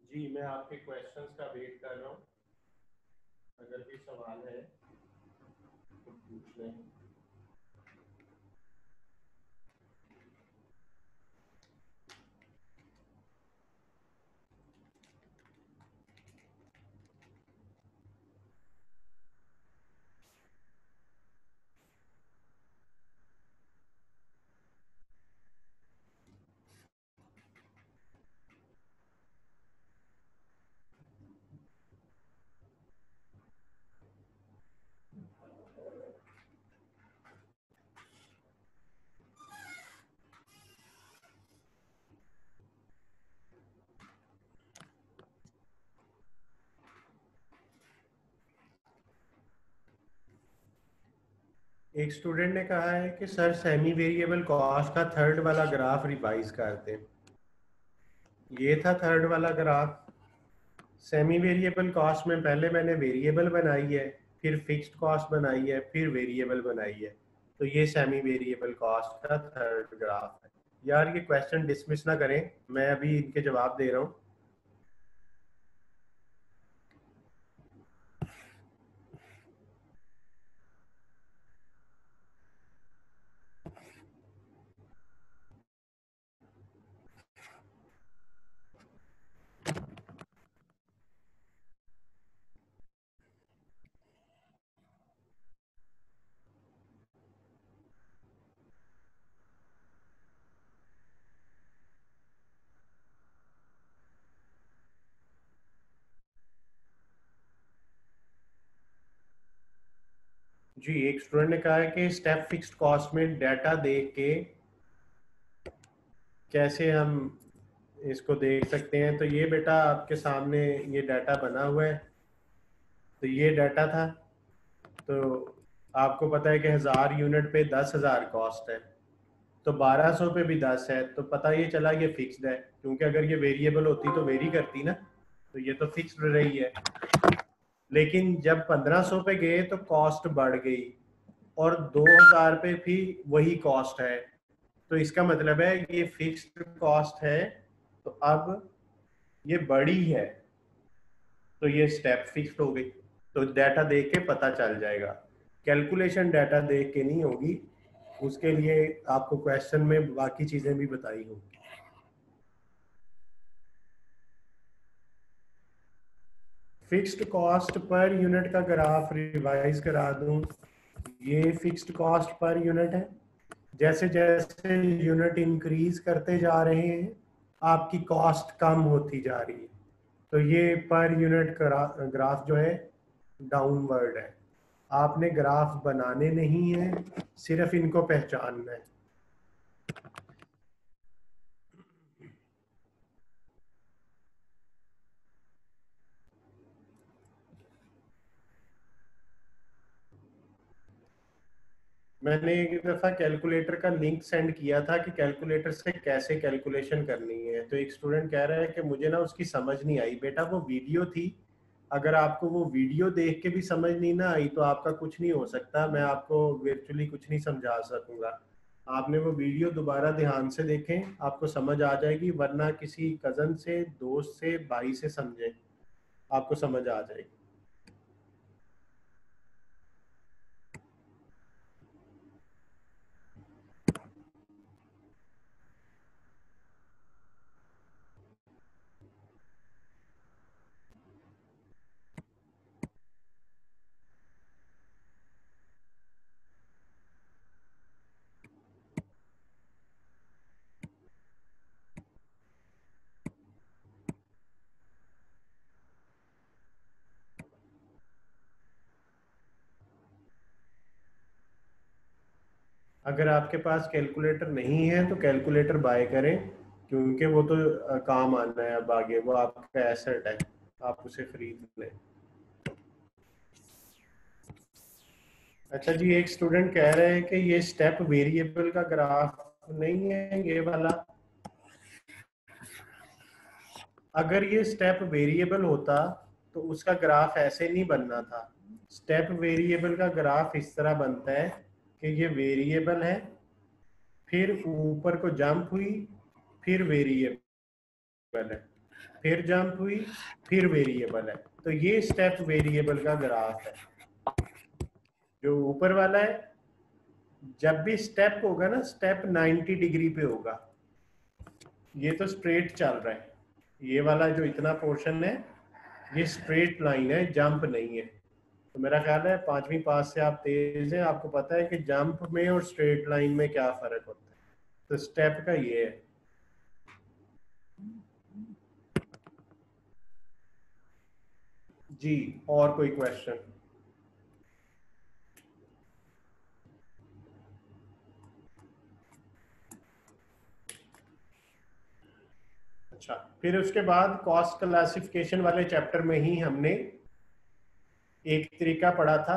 जी, मैं आपके क्वेश्चंस का वेट कर रहा हूँ, अगर भी सवाल है तो पूछ लें। एक स्टूडेंट ने कहा है कि सर सेमी वेरिएबल कॉस्ट का थर्ड वाला ग्राफ रिवाइज कर दें। ये था थर्ड वाला ग्राफ। सेमी वेरिएबल कॉस्ट में पहले मैंने वेरिएबल बनाई है, फिर फिक्स्ड कॉस्ट बनाई है, फिर वेरिएबल बनाई है। तो ये सेमी वेरिएबल कॉस्ट का थर्ड ग्राफ है। यार ये क्वेश्चन डिसमिस ना करें, मैं अभी इनके जवाब दे रहा हूँ। जी, एक स्टूडेंट ने कहा है कि स्टेप फिक्स्ड कॉस्ट में डाटा देख के कैसे हम इसको देख सकते हैं। तो ये बेटा आपके सामने ये डाटा बना हुआ है। तो ये डाटा था, तो आपको पता है कि 1000 यूनिट पे 10,000 कॉस्ट है, तो 1200 पे भी 10 है, तो पता ये चला ये फिक्स्ड है, क्योंकि अगर ये वेरिएबल होती तो वेरी करती ना, तो ये तो फिक्स्ड रही है। लेकिन जब 1500 पे गए तो कॉस्ट बढ़ गई, और 2000 पे भी वही कॉस्ट है, तो इसका मतलब है ये फिक्स्ड कॉस्ट है, तो अब ये बड़ी है, तो ये स्टेप फिक्स्ड हो गई। तो डाटा देख के पता चल जाएगा, कैलकुलेशन डाटा देख के नहीं होगी, उसके लिए आपको क्वेश्चन में बाकी चीजें भी बताई होंगी। फिक्स्ड कॉस्ट पर यूनिट का ग्राफ रिवाइज करा दूं, ये फिक्स्ड कॉस्ट पर यूनिट है। जैसे जैसे यूनिट इंक्रीज करते जा रहे हैं आपकी कॉस्ट कम होती जा रही है, तो ये पर यूनिट ग्राफ जो है डाउनवर्ड है। आपने ग्राफ बनाने नहीं है, सिर्फ इनको पहचानना है। मैंने एक दफा कैलकुलेटर का लिंक सेंड किया था कि कैलकुलेटर से कैसे कैलकुलेशन करनी है, तो एक स्टूडेंट कह रहा है कि मुझे ना उसकी समझ नहीं आई। बेटा वो वीडियो थी, अगर आपको वो वीडियो देख के भी समझ नहीं ना आई तो आपका कुछ नहीं हो सकता, मैं आपको वर्चुअली कुछ नहीं समझा सकूंगा। आपने वो वीडियो दोबारा ध्यान से देखें, आपको समझ आ जाएगी, वरना किसी कजन से, दोस्त से, भाई से समझें, आपको समझ आ जाएगी। अगर आपके पास कैलकुलेटर नहीं है तो कैलकुलेटर बाय करें, क्योंकि वो तो काम आना है अब आगे, वो आपका एसेट है, आप उसे खरीद लें। अच्छा जी, एक स्टूडेंट कह रहे हैं कि ये स्टेप वेरिएबल का ग्राफ नहीं है ये वाला। अगर ये स्टेप वेरिएबल होता तो उसका ग्राफ ऐसे नहीं बनना था। स्टेप वेरिएबल का ग्राफ इस तरह बनता है कि ये वेरिएबल है, फिर ऊपर को जंप हुई, फिर वेरिएबल है, फिर जंप हुई, फिर वेरिएबल है। तो ये स्टेप वेरिएबल का ग्राफ है। जो ऊपर वाला है, जब भी स्टेप होगा ना, स्टेप 90 डिग्री पे होगा। ये तो स्ट्रेट चल रहा है, ये वाला जो इतना पोर्शन है ये स्ट्रेट लाइन है, जंप नहीं है। तो मेरा ख्याल है 5वीं पास से आप तेज हैं, आपको पता है कि जंप में और स्ट्रेट लाइन में क्या फर्क होता है। तो स्टेप का ये है। जी, और कोई क्वेश्चन? अच्छा, फिर उसके बाद कॉस्ट क्लासिफिकेशन वाले चैप्टर में ही हमने एक तरीका पढ़ा था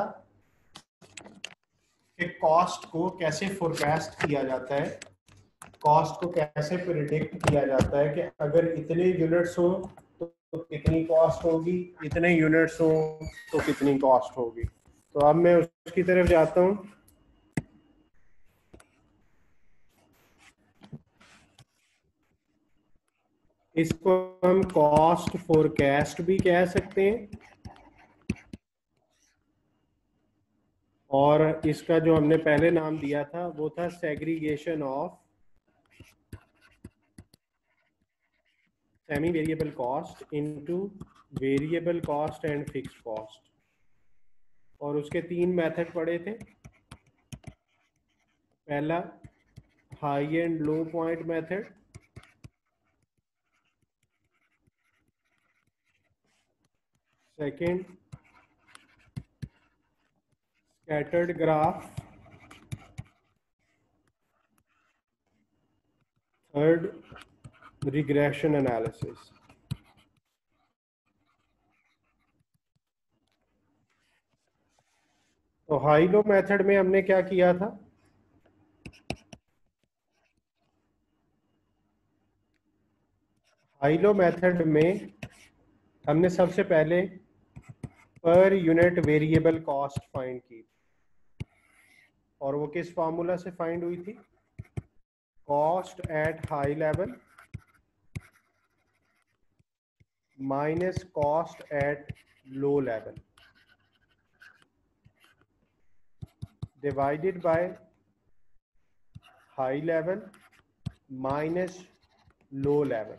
कि कॉस्ट को कैसे फोरकास्ट किया जाता है, कॉस्ट को कैसे प्रिडिक्ट किया जाता है कि अगर इतने यूनिट्स हो तो कितनी कॉस्ट होगी, इतने यूनिट्स हो तो कितनी कॉस्ट होगी। तो अब मैं उसकी तरफ जाता हूँ। इसको हम कॉस्ट फोरकास्ट भी कह सकते हैं, और इसका जो हमने पहले नाम दिया था वो था segregation of semi variable cost into variable cost and fix cost. और उसके 3 मेथड पढ़े थे। पहला high and low point method, second scattered graph, third regression analysis. तो हाई लो मेथड में हमने क्या किया था, हाई लो मेथड में हमने सबसे पहले per unit variable cost find की, और वो किस फार्मूला से फाइंड हुई थी, cost at high level minus cost at low level divided by high level minus low level,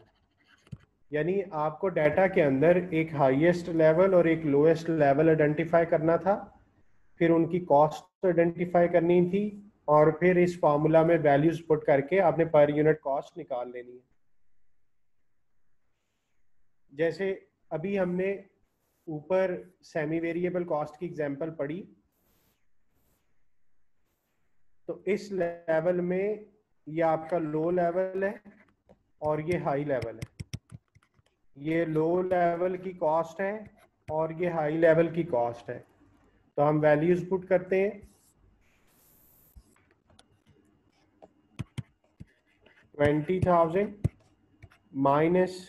यानी आपको डाटा के अंदर एक हाईएस्ट लेवल और एक लोएस्ट लेवल आइडेंटिफाई करना था, फिर उनकी कॉस्ट आइडेंटिफाई करनी थी, और फिर इस फॉर्मूला में वैल्यूज पुट करके आपने पर यूनिट कॉस्ट निकाल लेनी है। जैसे अभी हमने ऊपर सेमी वेरिएबल कॉस्ट की एग्जांपल पढ़ी, तो इस लेवल में ये आपका लो लेवल है और ये हाई लेवल है। ये लो लेवल की कॉस्ट है और ये हाई लेवल की कॉस्ट है। तो हम वैल्यूज पुट करते हैं, 20,000 minus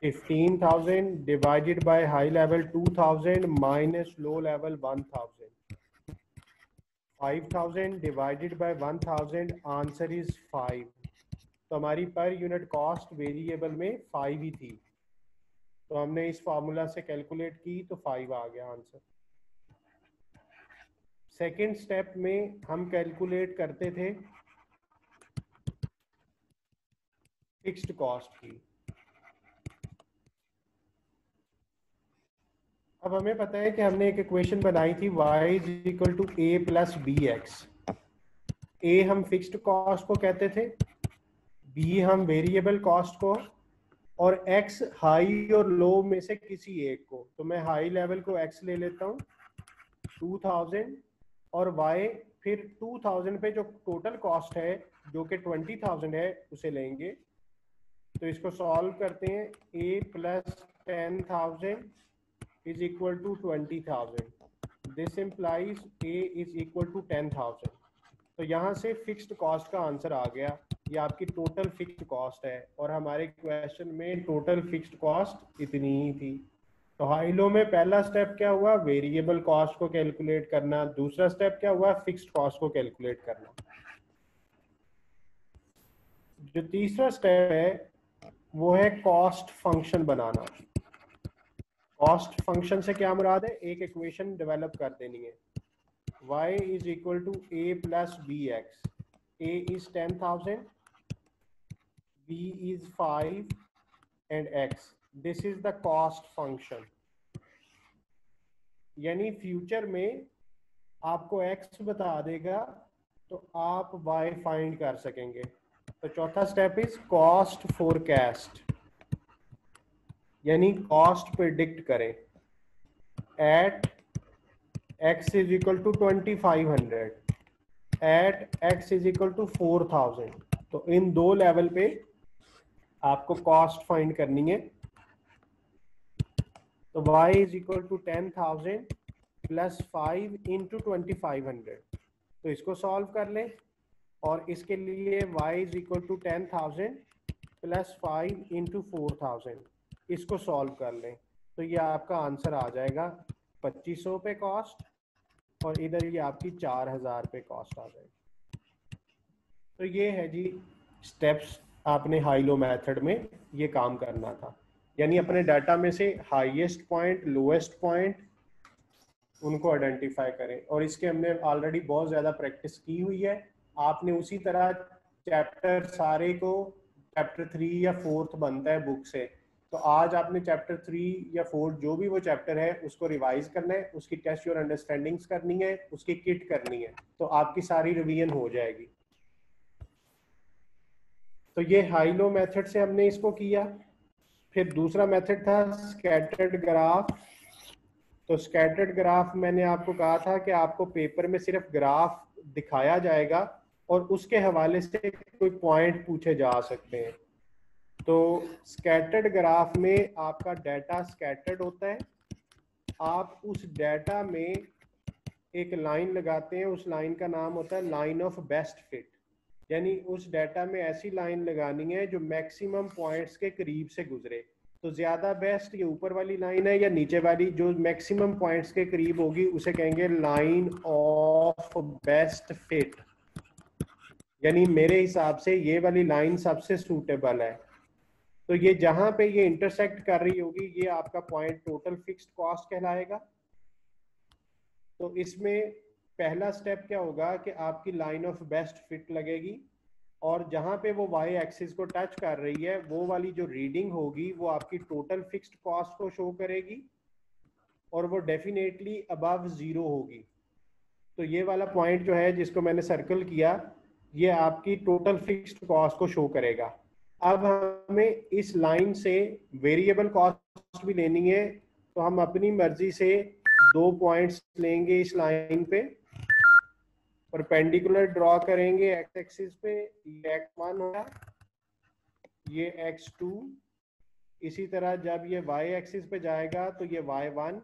15,000 divided by high level 2,000 minus low level 1,000, 5,000 divided by 1,000, answer is 5। तो हमारी पर यूनिट कॉस्ट वेरिएबल में 5 ही थी, तो हमने इस फॉर्मूला से कैलकुलेट की तो 5 आ गया आंसर। सेकेंड स्टेप में हम कैलकुलेट करते थे फिक्स्ड कॉस्ट की। अब हमें पता है कि हमने एक इक्वेशन बनाई थी y is equal to A plus B X. A हम फिक्स्ड कॉस्ट को कहते थे, बी हम वेरिएबल कॉस्ट को, और x हाई और लो में से किसी एक को। तो मैं हाई लेवल को x ले लेता हूँ 2000, और y फिर 2000 पे जो टोटल कॉस्ट है जो कि 20,000 है उसे लेंगे। तो इसको सॉल्व करते हैं, a plus 10,000 is equal to 20,000, this implies a is equal to 10,000। तो यहाँ से फिक्स्ड कॉस्ट का आंसर आ गया, ये आपकी टोटल फिक्स्ड कॉस्ट है, और हमारे क्वेश्चन में टोटल फिक्स्ड कॉस्ट इतनी ही थी। तो हाई लो में पहला स्टेप क्या हुआ, वेरिएबल कॉस्ट को कैलकुलेट करना। दूसरा स्टेप क्या हुआ, फिक्स्ड कॉस्ट को कैलकुलेट करना। जो तीसरा स्टेप है वो है कॉस्ट फंक्शन बनाना। कॉस्ट फंक्शन से क्या मुराद है, एक इक्वेशन डेवलप कर देनी है, y is equal to a plus bx. a is 10,000, b is 5 and x. This is the cost function. यानी फ्यूचर में आपको x बता देगा तो आप y फाइंड कर सकेंगे। तो चौथा स्टेप इज कॉस्ट फोरकास्ट, यानी कॉस्ट प्रिडिक्ट करें eight x is equal to 2500, at x is equal to 4000। तो इन दो लेवल पे आपको कॉस्ट फाइंड करनी है। तो y is equal to 10,000 plus 5 into 2500, तो इसको सॉल्व कर लें, और इसके लिए y is equal to 10,000 plus 5 into 4,000, इसको सॉल्व कर लें, तो ये आपका आंसर आ जाएगा 2500 पे कॉस्ट, और इधर ये आपकी 4,000 पे कॉस्ट आ जाएगी। तो ये है जी स्टेप्स, आपने हाई लो मेथड में ये काम करना था, यानी अपने डाटा में से हाईएस्ट पॉइंट लोएस्ट पॉइंट उनको आइडेंटिफाई करें। और इसके हमने ऑलरेडी बहुत ज़्यादा प्रैक्टिस की हुई है। आपने उसी तरह चैप्टर सारे को, चैप्टर 3 या 4 बनता है बुक से, तो आज आपने चैप्टर 3 या 4 जो भी वो चैप्टर है उसको रिवाइज करना है, उसकी टेस्ट और अंडरस्टैंडिंग्स करनी है, उसकी किट करनी है, तो आपकी सारी रिवीजन हो जाएगी। तो ये हाई लो मेथड से हमने इसको किया। फिर दूसरा मेथड था स्कैटर्ड ग्राफ। तो स्कैटर्ड ग्राफ मैंने आपको कहा था कि आपको पेपर में सिर्फ ग्राफ दिखाया जाएगा और उसके हवाले से कोई पॉइंट पूछे जा सकते हैं। तो स्कैटर्ड ग्राफ में आपका डाटा स्कैटर्ड होता है, आप उस डाटा में एक लाइन लगाते हैं, उस लाइन का नाम होता है लाइन ऑफ बेस्ट फिट, यानी उस डाटा में ऐसी लाइन लगानी है जो मैक्सिमम पॉइंट्स के करीब से गुजरे। तो ज्यादा बेस्ट ये ऊपर वाली लाइन है, या नीचे वाली जो मैक्सिमम पॉइंट्स के करीब होगी उसे कहेंगे लाइन ऑफ बेस्ट फिट, यानी मेरे हिसाब से ये वाली लाइन सबसे सूटेबल है। तो ये जहां पे ये इंटरसेक्ट कर रही होगी ये आपका पॉइंट टोटल फिक्स्ड कॉस्ट कहलाएगा। तो इसमें पहला स्टेप क्या होगा कि आपकी लाइन ऑफ बेस्ट फिट लगेगी और जहां पे वो वाई एक्सिस को टच कर रही है वो वाली जो रीडिंग होगी वो आपकी टोटल फिक्स्ड कॉस्ट को शो करेगी और वो डेफिनेटली अबव जीरो होगी। तो ये वाला पॉइंट जो है जिसको मैंने सर्कल किया, ये आपकी टोटल फिक्स्ड कॉस्ट को शो करेगा। अब हमें इस लाइन से वेरिएबल कॉस्ट भी लेनी है, तो हम अपनी मर्जी से 2 पॉइंट्स लेंगे इस लाइन पे, परपेंडिकुलर ड्रॉ करेंगे एक्स एक्सिस पे। ये x1 होगा, ये x2। इसी तरह जब ये y एक्सिस पे जाएगा तो ये y1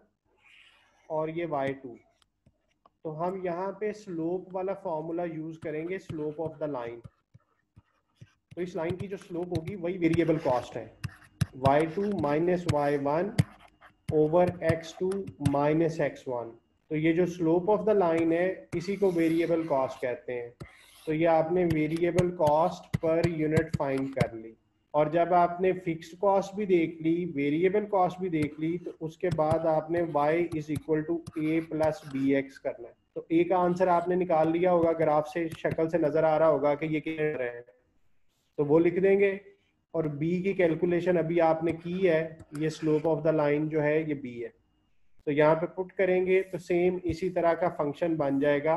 और ये y2। तो हम यहाँ पे स्लोप वाला फॉर्मूला यूज करेंगे, स्लोप ऑफ द लाइन। तो इस लाइन की जो स्लोप होगी वही वेरिएबल कॉस्ट है, y2 minus y1 over x2 minus x1। तो ये जो स्लोप ऑफ द लाइन है इसी को वेरिएबल कॉस्ट कहते हैं। तो ये आपने variable cost per unit find कर ली। और जब आपने फिक्स्ड कॉस्ट भी देख ली, वेरिएबल कॉस्ट भी देख ली, तो उसके बाद आपने y is equal to a plus B X करना है। तो a का आंसर आपने निकाल लिया होगा, ग्राफ से शक्ल से नजर आ रहा होगा कि ये क्या है, तो वो लिख देंगे। और b की कैलकुलेशन अभी आपने की है, ये स्लोप ऑफ द लाइन जो है ये b है, तो यहाँ पे पुट करेंगे तो सेम इसी तरह का फंक्शन बन जाएगा,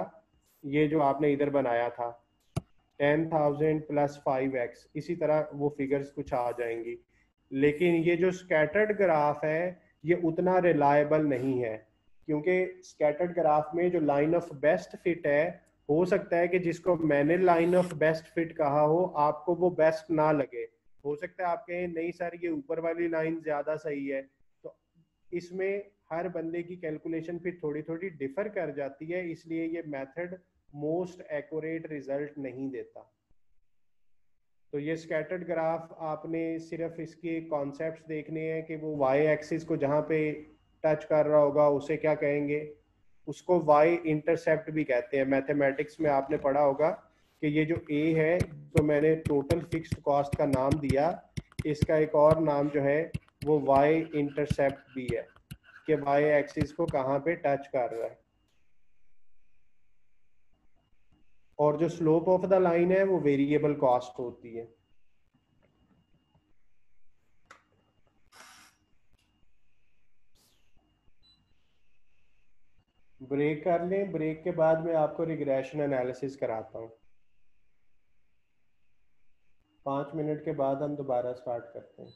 ये जो आपने इधर बनाया था 10,000 प्लस 5x, इसी तरह वो फिगर्स कुछ आ जाएंगी। लेकिन ये जो स्कैटर्ड ग्राफ है ये उतना रिलायबल नहीं है, क्योंकि स्कैटर्ड ग्राफ में जो लाइन ऑफ बेस्ट फिट है, हो सकता है कि जिसको मैंने लाइन ऑफ बेस्ट फिट कहा हो आपको वो बेस्ट ना लगे। हो सकता है आप कहें नहीं सर ये ऊपर वाली लाइन ज्यादा सही है। तो इसमें हर बंदे की कैलकुलेशन फिर थोड़ी थोड़ी डिफर कर जाती है, इसलिए ये मेथड मोस्ट एक्यूरेट रिजल्ट नहीं देता। तो ये स्कैटर्ड ग्राफ आपने सिर्फ इसके कॉन्सेप्ट्स देखने हैं कि वो वाई एक्सिस को जहाँ पे टच कर रहा होगा उसे क्या कहेंगे, उसको वाई इंटरसेप्ट भी कहते हैं। मैथमेटिक्स में आपने पढ़ा होगा कि ये जो ए है तो मैंने टोटल फिक्स्ड कॉस्ट का नाम दिया, इसका एक और नाम जो है वो वाई इंटरसेप्ट भी है, कि वाई एक्सिस को कहाँ पे टच कर रहा है। और जो स्लोप ऑफ द लाइन है वो वेरिएबल कॉस्ट होती है। ब्रेक कर लें, ब्रेक के बाद मैं आपको रिग्रेशन एनालिसिस कराता हूँ। 5 मिनट के बाद हम दोबारा स्टार्ट करते हैं।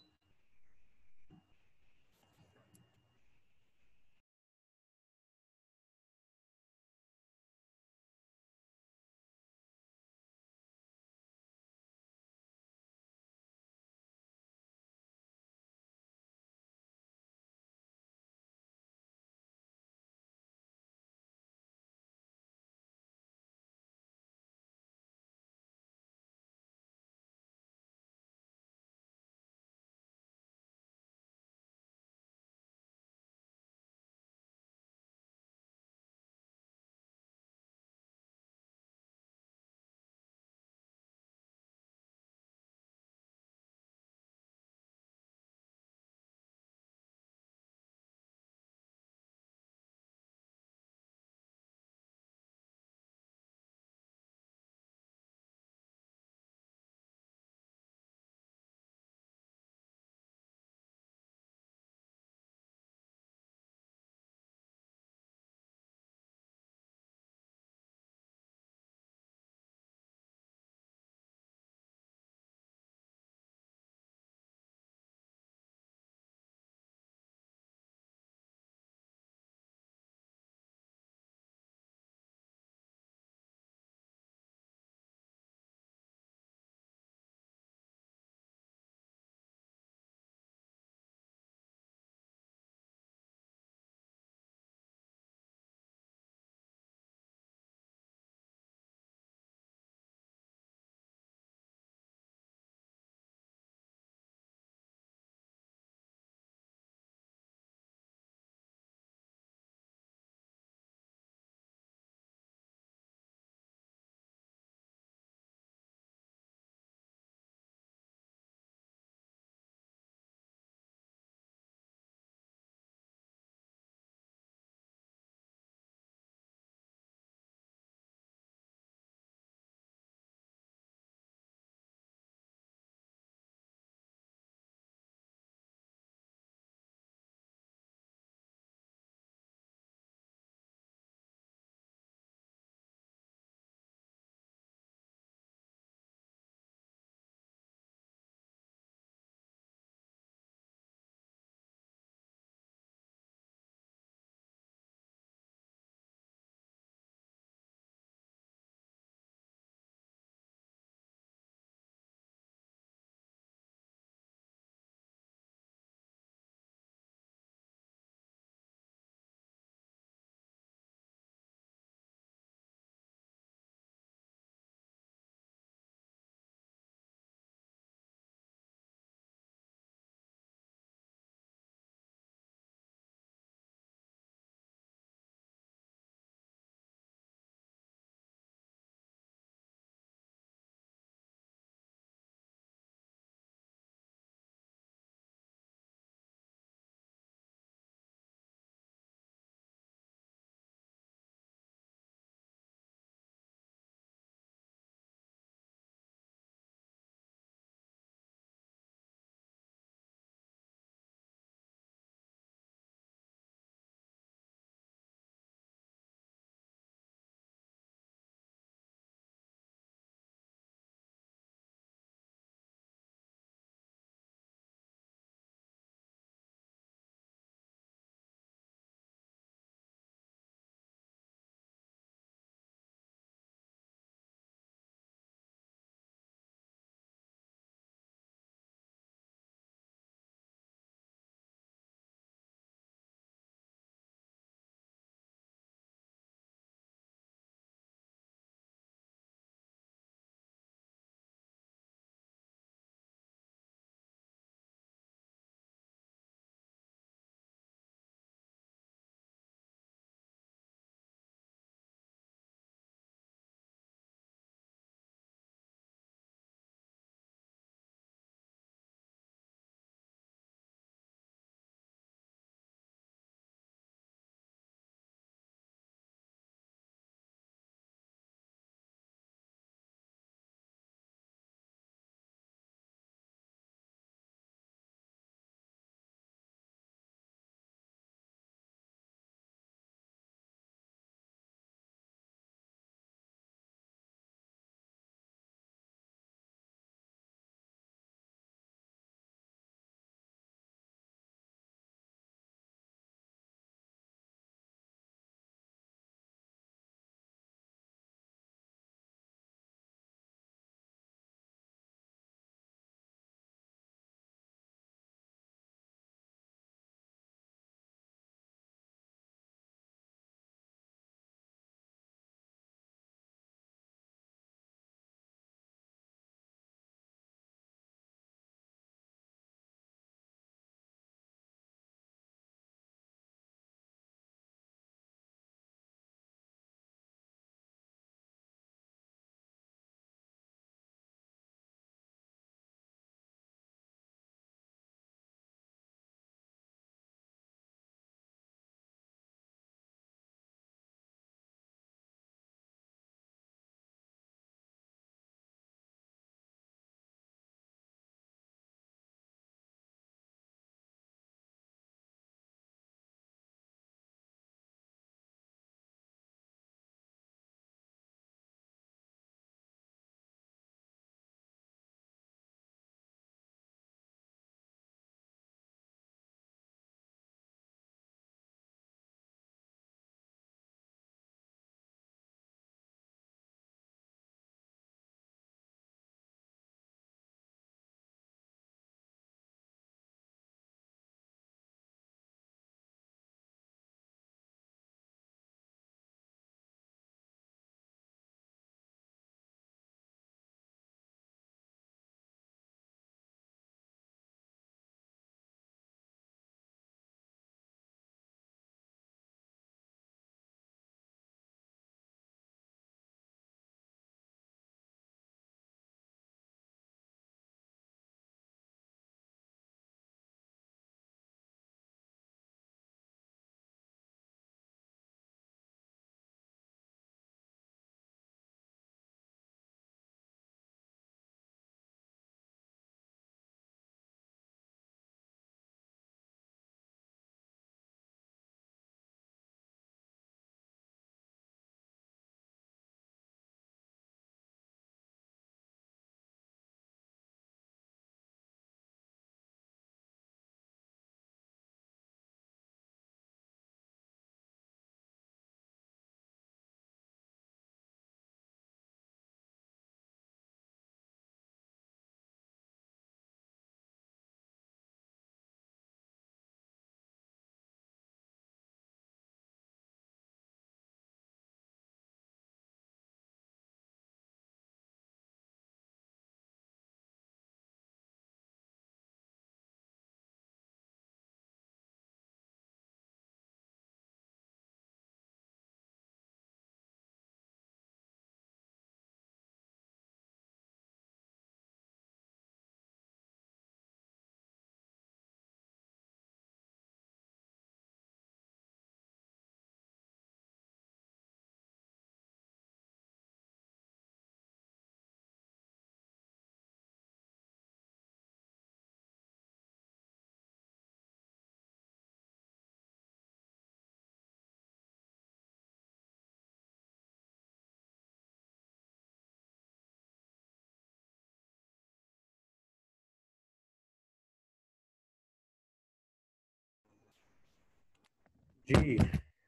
जी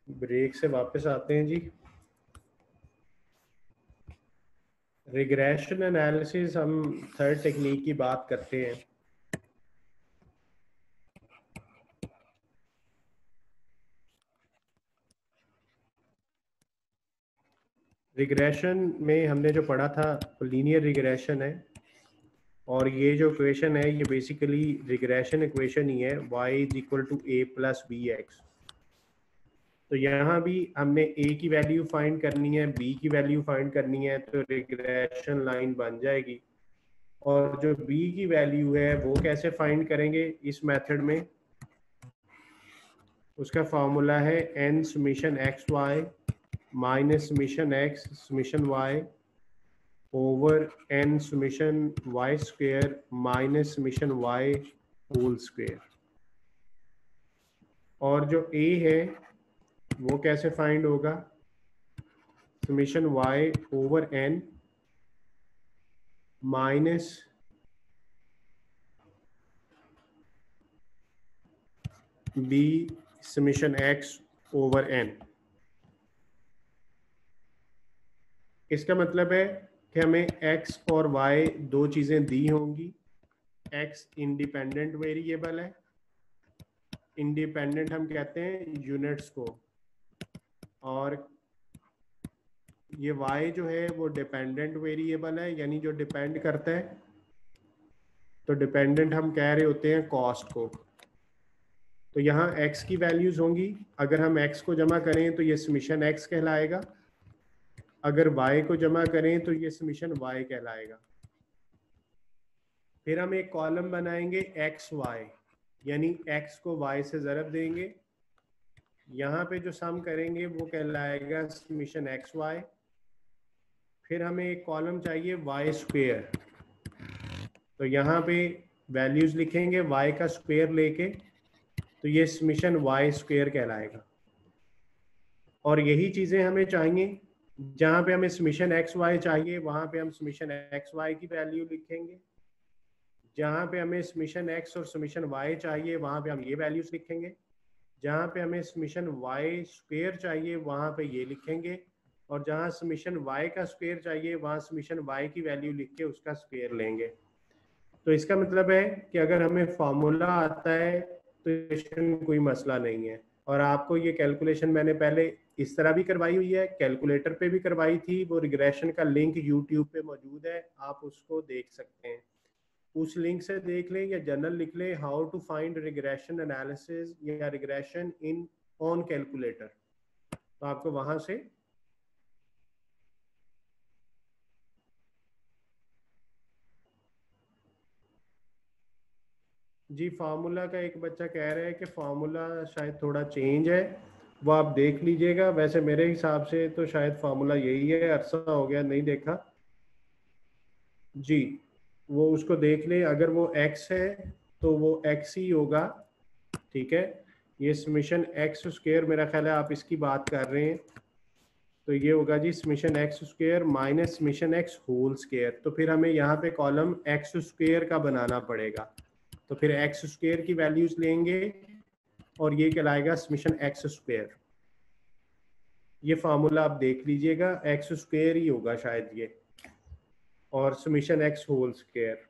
ब्रेक से वापस आते हैं जी। रिग्रेशन एनालिसिस हम थर्ड टेक्निक की बात करते हैं। रिग्रेशन में हमने जो पढ़ा था लीनियर रिग्रेशन है, और ये जो इक्वेशन है ये बेसिकली रिग्रेशन इक्वेशन ही है, y is equal to a plus B X. तो यहाँ भी हमने a की वैल्यू फाइंड करनी है, b की वैल्यू फाइंड करनी है, तो रिग्रेशन लाइन बन जाएगी। और जो b की वैल्यू है वो कैसे फाइंड करेंगे इस मेथड में, उसका फॉर्मूला है n summation X Y minus summation X summation Y over n summation Y square minus summation Y whole square. और जो a है वो कैसे फाइंड होगा, summation y over n minus b summation x over n। इसका मतलब है कि हमें x और y दो चीजें दी होंगी। x इंडिपेंडेंट वेरिएबल है, इंडिपेंडेंट हम कहते हैं यूनिट्स को, और ये y जो है वो डिपेंडेंट वेरिएबल है, यानी जो डिपेंड करता है। तो डिपेंडेंट हम कह रहे होते हैं कॉस्ट को। तो यहाँ x की वैल्यूज होंगी, अगर हम x को जमा करें तो ये समीशन x कहलाएगा, अगर y को जमा करें तो ये समीशन y कहलाएगा। फिर हम एक कॉलम बनाएंगे x y, यानी x को y से ज़रब देंगे, यहाँ पे जो सम करेंगे वो कहलाएगा समीशन एक्स वाई। फिर हमें एक कॉलम चाहिए वाई स्क्वेयर, तो यहाँ पे वैल्यूज लिखेंगे y का स्क्वेयर लेके, तो ये समीशन वाई स्क्वेयर कहलाएगा। और यही चीज़ें हमें चाहिए, जहाँ पे हमें समीशन एक्स वाई चाहिए वहाँ पे हम समीशन एक्स वाई की वैल्यू लिखेंगे, जहाँ पे हमें समीशन एक्स और समीशन वाई चाहिए वहाँ पे हम ये वैल्यूज लिखेंगे, जहाँ पे हमें समीशन वाई स्क्वेयर चाहिए वहाँ पे ये लिखेंगे, और जहाँ समीशन वाई का स्क्वेयर चाहिए वहाँ समीशन वाई की वैल्यू लिख के उसका स्क्वेयर लेंगे। तो इसका मतलब है कि अगर हमें फार्मूला आता है तो इसमें कोई मसला नहीं है। और आपको ये कैलकुलेशन मैंने पहले इस तरह भी करवाई हुई है, कैलकुलेटर पे भी करवाई थी, वो रिग्रेशन का लिंक यूट्यूब पे मौजूद है, आप उसको देख सकते हैं। उस लिंक से देख लें या जनरल लिख लें how to find regression analysis या रिग्रेशन इन ऑन कैलकुलेटर, तो आपको वहां से जी फार्मूला का एक बच्चा कह रहा है कि फार्मूला शायद थोड़ा चेंज है, वो आप देख लीजिएगा। वैसे मेरे हिसाब से तो शायद फार्मूला यही है, अरसा हो गया नहीं देखा जी। वो उसको देख ले, अगर वो x है तो वो x ही होगा, ठीक है। ये समीशन एक्स स्क्वेयर, मेरा ख्याल है आप इसकी बात कर रहे हैं, तो ये होगा जी summation X square minus summation X whole square. तो फिर हमें यहाँ पे कॉलम एक्स स्क्वेयर का बनाना पड़ेगा, तो फिर एक्स स्क्वेयर की वैल्यूज लेंगे और ये कहलाएगा समीशन एक्स स्क्वेयर। ये फार्मूला आप देख लीजिएगा, एक्स स्क्वेयर ही होगा शायद ये, और समीशन एक्स होल स्क्वेयर।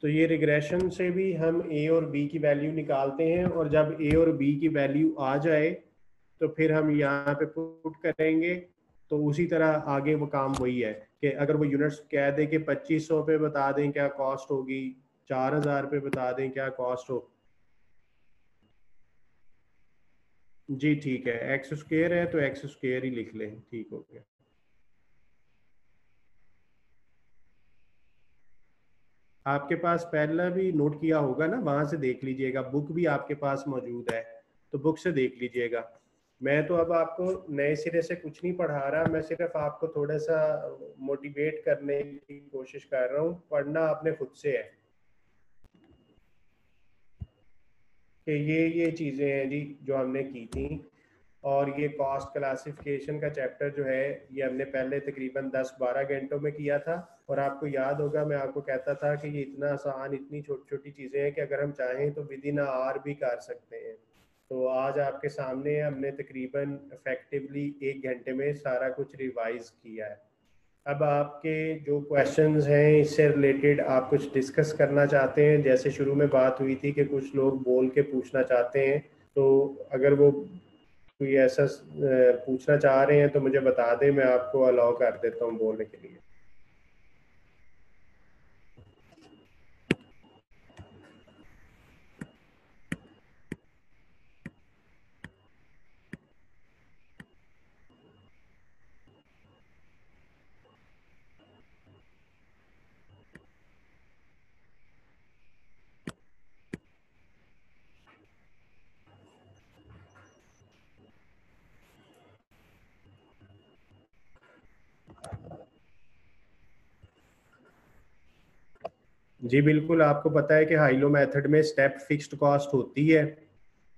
तो ये रिग्रेशन से भी हम a और b की वैल्यू निकालते हैं, और जब a और b की वैल्यू आ जाए तो फिर हम यहाँ पे पुट करेंगे। तो उसी तरह आगे वो काम वही है कि अगर वो यूनिट्स कह दे कि 2500 पे बता दें क्या कॉस्ट होगी, 4000 पे बता दें क्या कॉस्ट हो। जी ठीक है, एक्स स्क्वेयर है तो एक्स स्क्वेयर ही लिख लें, ठीक हो गया। आपके पास पहला भी नोट किया होगा ना, वहां से देख लीजिएगा, बुक भी आपके पास मौजूद है, तो बुक से देख लीजिएगा। मैं तो अब आपको नए सिरे से कुछ नहीं पढ़ा रहा, मैं सिर्फ आपको थोड़ा सा मोटिवेट करने की कोशिश कर रहा हूँ। पढ़ना आपने खुद से है कि ये चीज़ें हैं जी जो हमने की थी। और ये कॉस्ट क्लासिफिकेशन का चैप्टर जो है ये हमने पहले तकरीबन 10-12 घंटों में किया था। और आपको याद होगा मैं आपको कहता था कि ये इतना आसान, इतनी छोटी छोटी चीज़ें हैं कि अगर हम चाहें तो विद इन आवर भी कर सकते हैं। तो आज आपके सामने हमने तकरीबन इफेक्टिवली 1 घंटे में सारा कुछ रिवाइज किया है। अब आपके जो क्वेश्चंस हैं इससे रिलेटेड आप कुछ डिस्कस करना चाहते हैं? जैसे शुरू में बात हुई थी कि कुछ लोग बोल के पूछना चाहते हैं, तो अगर वो कोई ऐसा पूछना चाह रहे हैं तो मुझे बता दें, मैं आपको अलाउ कर देता हूँ बोलने के लिए। जी बिल्कुल, आपको पता है कि हाइलो मेथड में स्टेप फिक्स्ड कॉस्ट होती है।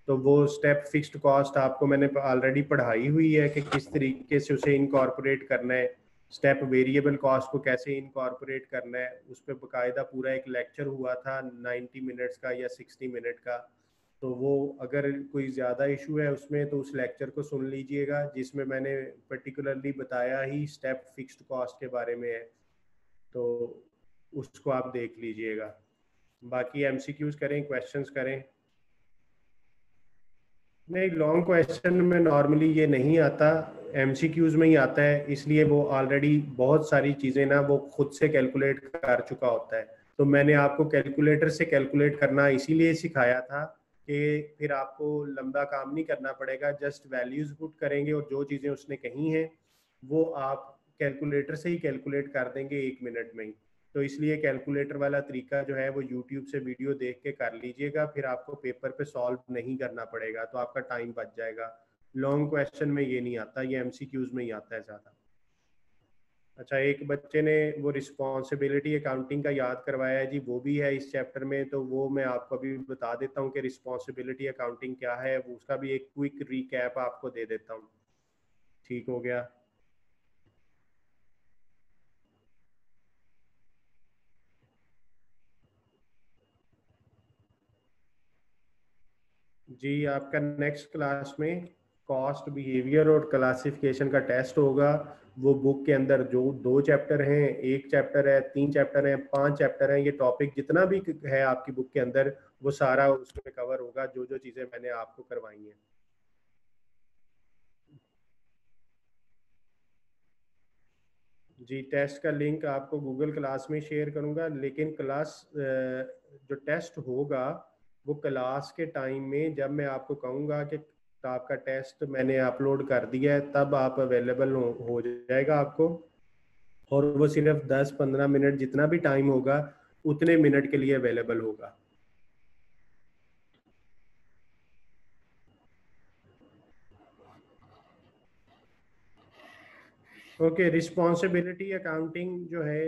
तो वो स्टेप फिक्स्ड कॉस्ट आपको मैंने ऑलरेडी पढ़ाई हुई है कि किस तरीके से उसे इनकॉर्पोरेट करना है। स्टेप वेरिएबल कॉस्ट को कैसे इनकॉर्पोरेट करना है, उस पर बाकायदा पूरा एक लेक्चर हुआ था 90 मिनट्स का या 60 मिनट का। तो वो अगर कोई ज़्यादा इशू है उसमें तो उस लेक्चर को सुन लीजिएगा, जिसमें मैंने पर्टिकुलरली बताया ही स्टेप फिक्स्ड कॉस्ट के बारे में है। तो उसको आप देख लीजिएगा। बाकी एमसीक्यूज करें, क्वेश्चंस करें। नहीं, लॉन्ग क्वेश्चन में नॉर्मली ये नहीं आता, एमसीक्यूज में ही आता है, इसलिए वो ऑलरेडी बहुत सारी चीज़ें ना वो खुद से कैलकुलेट कर चुका होता है। तो मैंने आपको कैलकुलेटर से कैलकुलेट करना इसीलिए सिखाया था कि फिर आपको लंबा काम नहीं करना पड़ेगा, जस्ट वैल्यूज पुट करेंगे और जो चीज़ें उसने कही हैं वो आप कैलकुलेटर से ही कैलकुलेट कर देंगे 1 मिनट में ही। तो इसलिए कैलकुलेटर वाला तरीका जो है वो यूट्यूब से वीडियो देख के कर लीजिएगा, फिर आपको पेपर पे सॉल्व नहीं करना पड़ेगा, तो आपका टाइम बच जाएगा। लॉन्ग क्वेश्चन में ये नहीं आता, ये एमसीक्यूज में ही आता है ज़्यादा। अच्छा, एक बच्चे ने वो रिस्पॉन्सिबिलिटी अकाउंटिंग का याद करवाया है जी, वो भी है इस चैप्टर में। तो वो मैं आपको अभी बता देता हूँ कि रिस्पॉन्सिबिलिटी अकाउंटिंग क्या है, वो उसका भी एक क्विक रिकैप आपको दे देता हूँ। ठीक हो गया। जी, आपका नेक्स्ट क्लास में कॉस्ट बिहेवियर और क्लासिफिकेशन का टेस्ट होगा। वो बुक के अंदर जो 2 चैप्टर हैं, 1 चैप्टर है, 3 चैप्टर हैं, 5 चैप्टर हैं, ये टॉपिक जितना भी है आपकी बुक के अंदर वो सारा उसमें कवर होगा, जो जो चीज़ें मैंने आपको करवाई हैं। जी, टेस्ट का लिंक आपको गूगल क्लास में शेयर करूंगा, लेकिन क्लास जो टेस्ट होगा वो क्लास के टाइम में, जब मैं आपको कहूँगा कि आपका टेस्ट मैंने अपलोड कर दिया है, तब आप अवेलेबल हो जाएगा आपको। और वो सिर्फ 10-15 मिनट जितना भी टाइम होगा उतने मिनट के लिए अवेलेबल होगा। ओके, रिस्पॉन्सिबिलिटी अकाउंटिंग जो है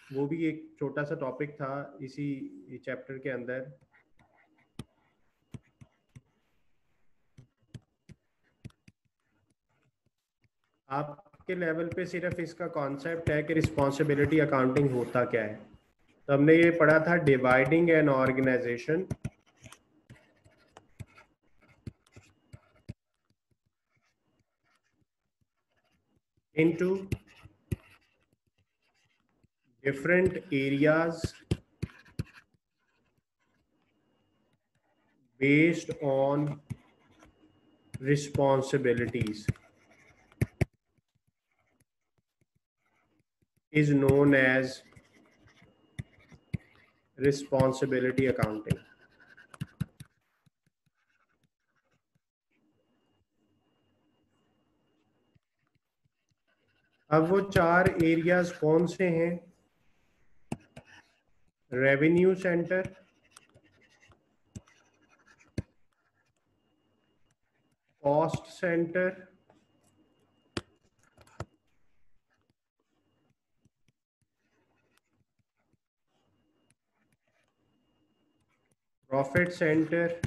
वो भी एक छोटा सा टॉपिक था इसी चैप्टर के अंदर। आपके लेवल पे सिर्फ इसका कॉन्सेप्ट है कि रिस्पॉन्सिबिलिटी अकाउंटिंग होता क्या है। तो हमने ये पढ़ा था, dividing an organisation into different areas based on responsibilities is known as responsibility accounting. अब वो 4 एरियाज कौन से हैं? Revenue centre, cost centre, profit centre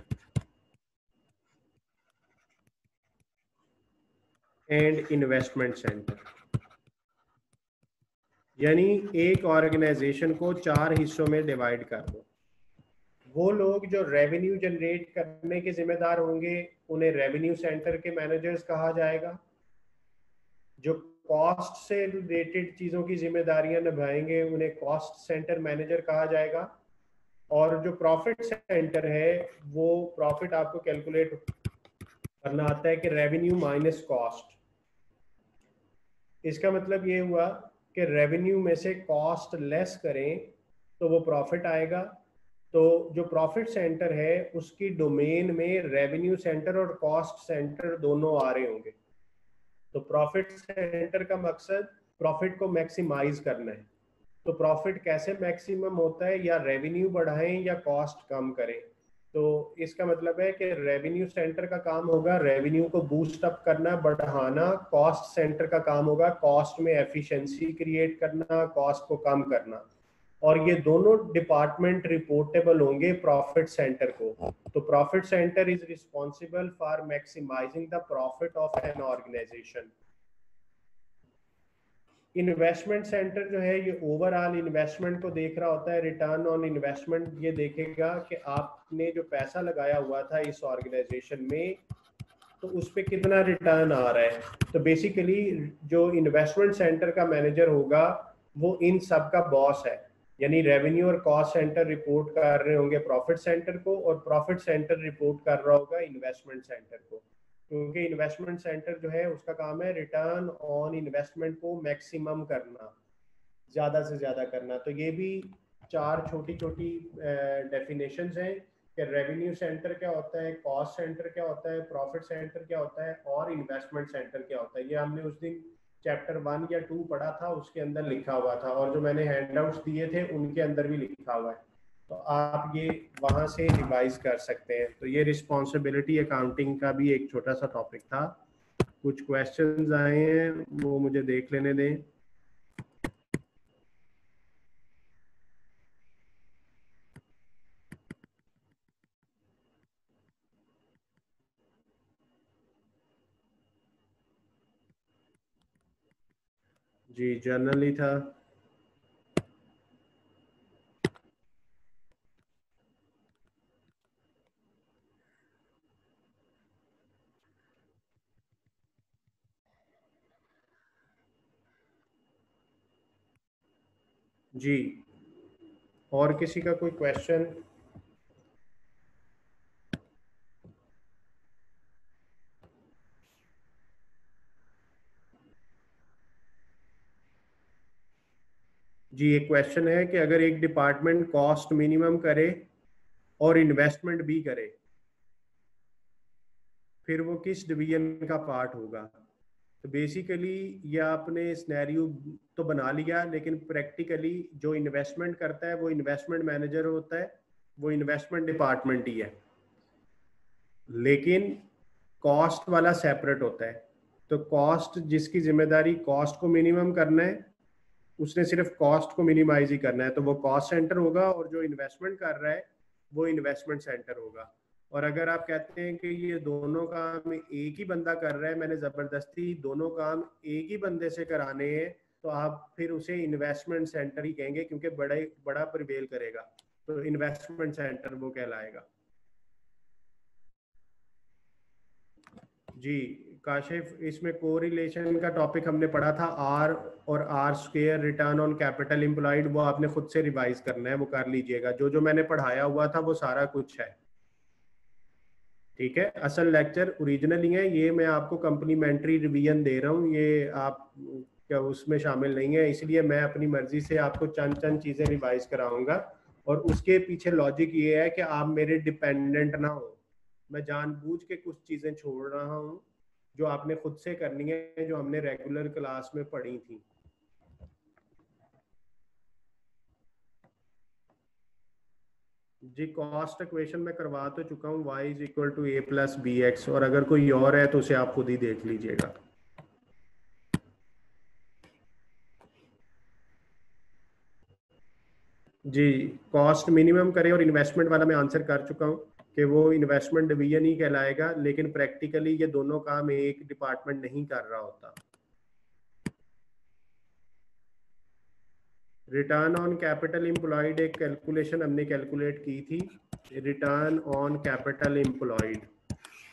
and investment centre. यानी एक ऑर्गेनाइजेशन को 4 हिस्सों में डिवाइड कर दो। वो लोग जो रेवेन्यू जनरेट करने के जिम्मेदार होंगे उन्हें रेवेन्यू सेंटर के मैनेजर्स कहा जाएगा। जो कॉस्ट से रिलेटेड चीज़ों की जिम्मेदारियां निभाएंगे उन्हें कॉस्ट सेंटर मैनेजर कहा जाएगा। और जो प्रॉफिट सेंटर है वो प्रॉफिट आपको कैलकुलेट करना आता है कि रेवेन्यू माइनस कॉस्ट। इसका मतलब ये हुआ कि रेवेन्यू में से कॉस्ट लेस करें तो वो प्रॉफिट आएगा। तो जो प्रॉफिट सेंटर है उसकी डोमेन में रेवेन्यू सेंटर और कॉस्ट सेंटर दोनों आ रहे होंगे। तो प्रॉफिट सेंटर का मकसद प्रॉफिट को मैक्सिमाइज करना है। तो प्रॉफिट कैसे मैक्सिमम होता है, या रेवेन्यू बढ़ाएं या कॉस्ट कम करें। तो इसका मतलब है कि रेवेन्यू सेंटर का काम होगा रेवेन्यू को बूस्ट अप करना, बढ़ाना। कॉस्ट सेंटर का काम होगा कॉस्ट में एफिशिएंसी क्रिएट करना, कॉस्ट को कम करना। और ये दोनों डिपार्टमेंट रिपोर्टेबल होंगे प्रॉफिट सेंटर को। तो profit centre is responsible for maximising the profit of an organisation. Investment centre जो है ये ओवरऑल इन्वेस्टमेंट को देख रहा होता है, रिटर्न ऑन इन्वेस्टमेंट ये देखेगा कि आपने जो पैसा लगाया हुआ था इस ऑर्गेनाइजेशन में तो उस पर कितना रिटर्न आ रहा है। तो बेसिकली जो इन्वेस्टमेंट सेंटर का मैनेजर होगा वो इन सब का बॉस है। यानी रेवेन्यू और कॉस्ट सेंटर रिपोर्ट कर रहे होंगे प्रॉफिट सेंटर को और प्रॉफिट सेंटर रिपोर्ट कर रहा होगा इन्वेस्टमेंट सेंटर को। क्योंकि इन्वेस्टमेंट सेंटर जो है उसका काम है रिटर्न ऑन इन्वेस्टमेंट को मैक्सिमम करना, ज़्यादा से ज़्यादा करना। तो ये भी 4 छोटी छोटी डेफिनेशंस हैं कि रेवेन्यू सेंटर क्या होता है, कॉस्ट सेंटर क्या होता है, प्रॉफिट सेंटर क्या होता है और इन्वेस्टमेंट सेंटर क्या होता है। ये हमने उस दिन चैप्टर 1 या 2 पढ़ा था, उसके अंदर लिखा हुआ था और जो मैंने हैंडआउट्स दिए थे उनके अंदर भी लिखा हुआ है। तो आप ये वहाँ से रिवाइज कर सकते हैं। तो ये रिस्पॉन्सिबिलिटी अकाउंटिंग का भी एक छोटा सा टॉपिक था। कुछ क्वेश्चंस आए हैं वो मुझे देख लेने दें। जी जर्नल ही था। जी और किसी का कोई क्वेश्चन? जी एक क्वेश्चन है कि अगर एक डिपार्टमेंट कॉस्ट मिनिमम करे और इन्वेस्टमेंट भी करे फिर वो किस डिवीजन का पार्ट होगा। तो बेसिकली ये आपने सिनेरियो तो बना लिया लेकिन प्रैक्टिकली जो इन्वेस्टमेंट करता है वो इन्वेस्टमेंट मैनेजर होता है, वो इन्वेस्टमेंट डिपार्टमेंट ही है। लेकिन कॉस्ट वाला सेपरेट होता है। तो कॉस्ट जिसकी जिम्मेदारी कॉस्ट को मिनिमम करना है उसने सिर्फ कॉस्ट को मिनिमाइज ही करना है, तो वो कॉस्ट सेंटर होगा। और जो इन्वेस्टमेंट कर रहा है वो इन्वेस्टमेंट सेंटर होगा। और अगर आप कहते हैं कि ये दोनों काम एक ही बंदा कर रहा है, मैंने जबरदस्ती दोनों काम एक ही बंदे से कराने हैं, तो आप फिर उसे इन्वेस्टमेंट सेंटर ही कहेंगे क्योंकि बड़ा प्रिवेल करेगा। तो इन्वेस्टमेंट सेंटर वो कहलाएगा। जी काशिफ, इसमें कोरिलेशन का टॉपिक हमने पढ़ा था आर और R square return on capital employed, वो आपने खुद से रिवाइज करना है, वो कर लीजिएगा। जो जो मैंने पढ़ाया हुआ था वो सारा कुछ है। ठीक है, असल लेक्चर ओरिजिनल ही है, ये मैं आपको कम्प्लीमेंट्री रिवीजन दे रहा हूँ, ये आप क्या उसमें शामिल नहीं है। इसलिए मैं अपनी मर्जी से आपको चंद चंद चीज़ें रिवाइज कराऊंगा और उसके पीछे लॉजिक ये है कि आप मेरे डिपेंडेंट ना हो। मैं जानबूझ के कुछ चीज़ें छोड़ रहा हूँ जो आपने खुद से करनी है, जो हमने रेगुलर क्लास में पढ़ी थी। जी कॉस्ट इक्वेशन में करवा तो चुका हूँ, y is equal to a plus B X, और अगर कोई और है तो उसे आप खुद ही देख लीजिएगा। जी कॉस्ट मिनिमम करे और इन्वेस्टमेंट वाला मैं आंसर कर चुका हूँ कि वो इन्वेस्टमेंट डिवीजन ही कहलाएगा, लेकिन प्रैक्टिकली ये दोनों काम एक डिपार्टमेंट नहीं कर रहा होता। रिटर्न ऑन कैपिटल एम्प्लॉयड एक कैलकुलेशन हमने कैलकुलेट की थी, रिटर्न ऑन कैपिटल एम्प्लॉयड,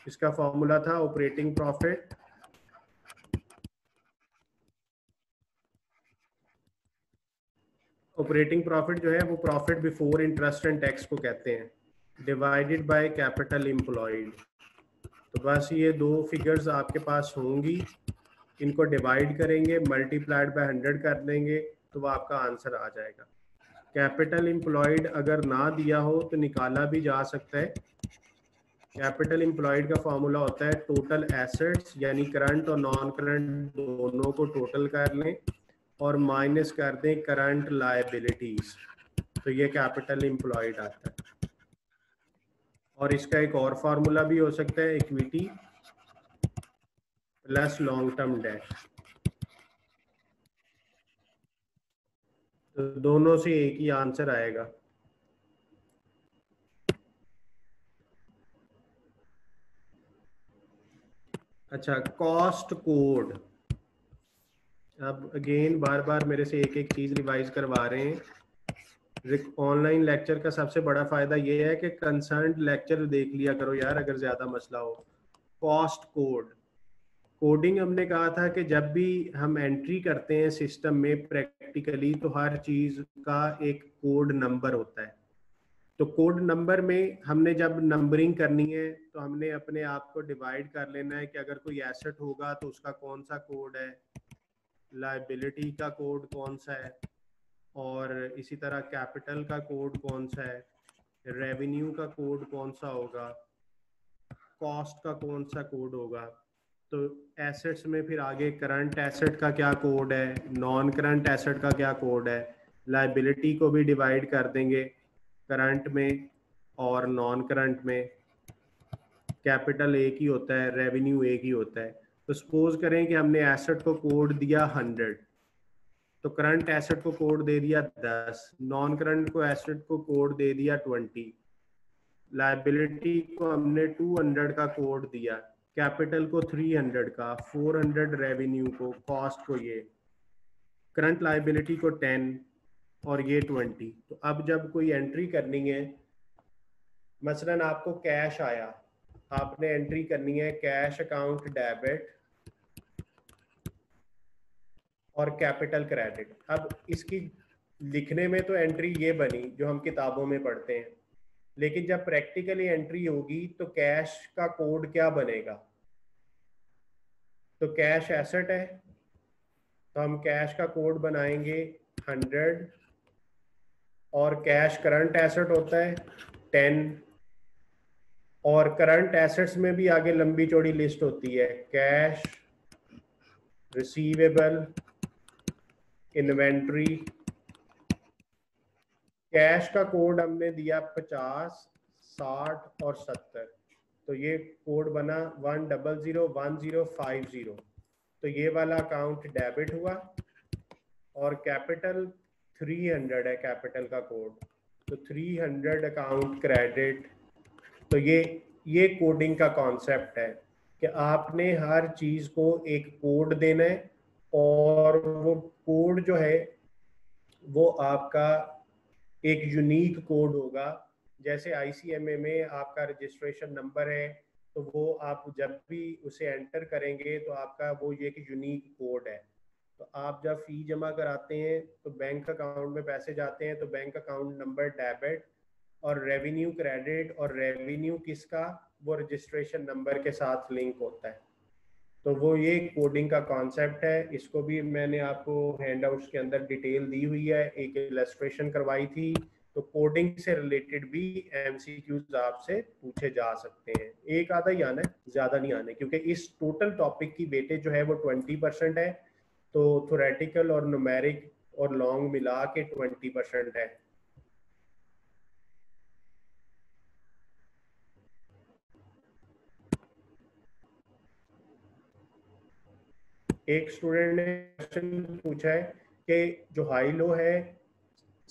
इसका फॉर्मूला था ऑपरेटिंग प्रॉफिट ऑपरेटिंग प्रॉफिट जो है वो profit before interest and tax को कहते हैं, डिवाइडेड बाय कैपिटल एम्प्लॉयड। तो बस ये दो फिगर्स आपके पास होंगी, इनको डिवाइड करेंगे, मल्टीप्लाइड बाय 100 कर देंगे, तो वो आपका आंसर आ जाएगा। कैपिटल एम्प्लॉयड अगर ना दिया हो तो निकाला भी जा सकता है। कैपिटल एम्प्लॉयड का फॉर्मूला होता है टोटल एसेट्स, यानी करंट और नॉन करंट दोनों को टोटल कर लें और माइनस कर दें करंट लायबिलिटीज, तो ये कैपिटल एम्प्लॉयड आता है। और इसका एक और फार्मूला भी हो सकता है equity plus long term debt, तो दोनों से एक ही आंसर आएगा। अच्छा, कॉस्ट कोड, अब अगेन बार बार मेरे से एक एक चीज रिवाइज करवा रहे हैं। ऑनलाइन लेक्चर का सबसे बड़ा फायदा ये है कि कंसर्न लेक्चर देख लिया करो यार, अगर ज्यादा मसला हो। कॉस्ट कोड, कोडिंग हमने कहा था कि जब भी हम एंट्री करते हैं सिस्टम में प्रैक्टिकली, तो हर चीज का एक कोड नंबर होता है। तो कोड नंबर में हमने जब नंबरिंग करनी है तो हमने अपने आप को डिवाइड कर लेना है कि अगर कोई एसेट होगा तो उसका कौन सा कोड है, लायबिलिटी का कोड कौन सा है, और इसी तरह कैपिटल का कोड कौन सा है, रेवेन्यू का कोड कौन सा होगा, कॉस्ट का कौन सा कोड होगा। तो एसेट्स में फिर आगे करंट एसेट का क्या कोड है, नॉन करंट एसेट का क्या कोड है, लायबिलिटी को भी डिवाइड कर देंगे करंट में और नॉन करंट में, कैपिटल एक ही होता है, रेवेन्यू एक ही होता है। तो सपोज करें कि हमने एसेट को कोड दिया 100, तो करंट एसेट को कोड दे दिया 10, नॉन करंट को एसेट को कोड दे दिया 20, लायबिलिटी को हमने 200 का कोड दिया, कैपिटल को 300 का, 400 रेवेन्यू को, कॉस्ट को ये, करंट लायबिलिटी को 10 और ये 20। तो अब जब कोई एंट्री करनी है, मसलन आपको कैश आया, आपने एंट्री करनी है कैश अकाउंट डेबिट और कैपिटल क्रेडिट। अब इसकी लिखने में तो एंट्री ये बनी जो हम किताबों में पढ़ते हैं, लेकिन जब प्रैक्टिकली एंट्री होगी तो कैश का कोड क्या बनेगा। तो कैश एसेट है तो हम कैश का कोड बनाएंगे 100, और कैश करंट एसेट होता है 10, और करंट एसेट्स में भी आगे लंबी चौड़ी लिस्ट होती है, कैश, रिसीवेबल, इन्वेंट्री। कैश का कोड हमने दिया 50, 60 और 70, तो ये कोड बना 1001050। तो ये वाला अकाउंट डेबिट हुआ, और कैपिटल 300 है कैपिटल का कोड, तो 300 अकाउंट क्रेडिट। तो ये कोडिंग का कॉन्सेप्ट है कि आपने हर चीज को एक कोड देना है, और वो कोड जो है वो आपका एक यूनिक कोड होगा। जैसे आईसीएमए में आपका रजिस्ट्रेशन नंबर है, तो वो आप जब भी उसे एंटर करेंगे तो आपका वो ये एक यूनिक कोड है। तो आप जब फी जमा कराते हैं तो बैंक अकाउंट में पैसे जाते हैं, तो बैंक अकाउंट नंबर डेबिट, और रेवेन्यू क्रेडिट, और रेवेन्यू किसका, वो रजिस्ट्रेशन नंबर के साथ लिंक होता है। तो वो ये कोडिंग का कॉन्सेप्ट है। इसको भी मैंने आपको हैंडआउट्स के अंदर डिटेल दी हुई है, एक इलस्ट्रेशन करवाई थी। तो कोडिंग से रिलेटेड भी एमसीक्यूज आपसे पूछे जा सकते हैं, एक आधा ही आना है, ज्यादा नहीं आने, क्योंकि इस टोटल टॉपिक की वेटेज जो है वो 20% है। तो थोरेटिकल और न्यूमेरिक और लॉन्ग मिला के 20% है। एक स्टूडेंट ने क्वेश्चन पूछा है कि जो हाई लो है,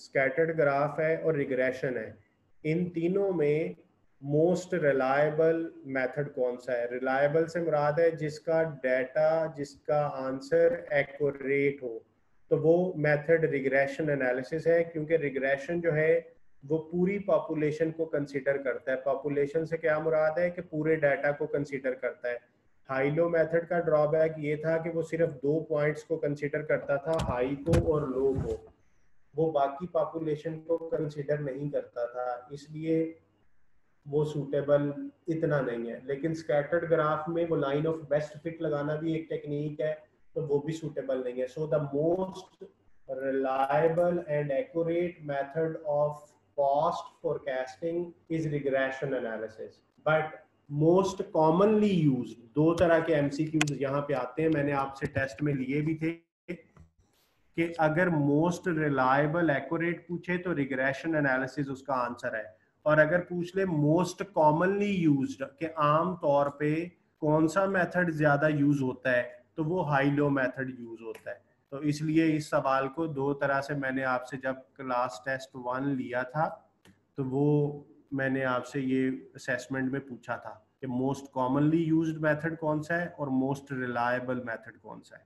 स्कैटर्ड ग्राफ है और रिग्रेशन है, इन तीनों में मोस्ट रिलायबल मेथड कौन सा है? रिलायबल से मुराद है जिसका डाटा, जिसका आंसर एक्यूरेट हो, तो वो मेथड रिग्रेशन एनालिसिस है, क्योंकि रिग्रेशन जो है वो पूरी पॉपुलेशन को कंसीडर करता है। पॉपुलेशन से क्या मुराद है कि पूरे डाटा को कंसीडर करता है। हाई लो मेथड का ड्रॉबैक ये था कि वो सिर्फ 2 पॉइंट्स को कंसीडर करता था, हाई को और लो को, वो बाकी पॉपुलेशन को कंसीडर नहीं करता था, इसलिए वो सूटेबल इतना नहीं है। लेकिन स्कैटर्ड ग्राफ में वो लाइन ऑफ बेस्ट फिट लगाना भी एक टेक्निक है, तो वो भी सूटेबल नहीं है। So the most reliable and accurate method of cost forecasting is regression analysis, but most commonly used, दो तरह के एमसीक्यूज यहाँ पे आते हैं, मैंने आपसे टेस्ट में लिए भी थे कि अगर मोस्ट रिलायबल एक्यूरेट पूछे तो रिग्रेशन एनालिसिस उसका आंसर है, और अगर पूछ ले मोस्ट कॉमनली यूज्ड कि आम तौर पे कौन सा मेथड ज्यादा यूज होता है, तो वो हाई लो मेथड यूज होता है। तो इसलिए इस सवाल को दो तरह से मैंने आपसे जब क्लास टेस्ट 1 लिया था तो वो मैंने आपसे ये असेसमेंट में पूछा था कि मोस्ट कॉमनली यूज्ड मेथड कौन सा है और मोस्ट रिलायबल मेथड कौन सा है।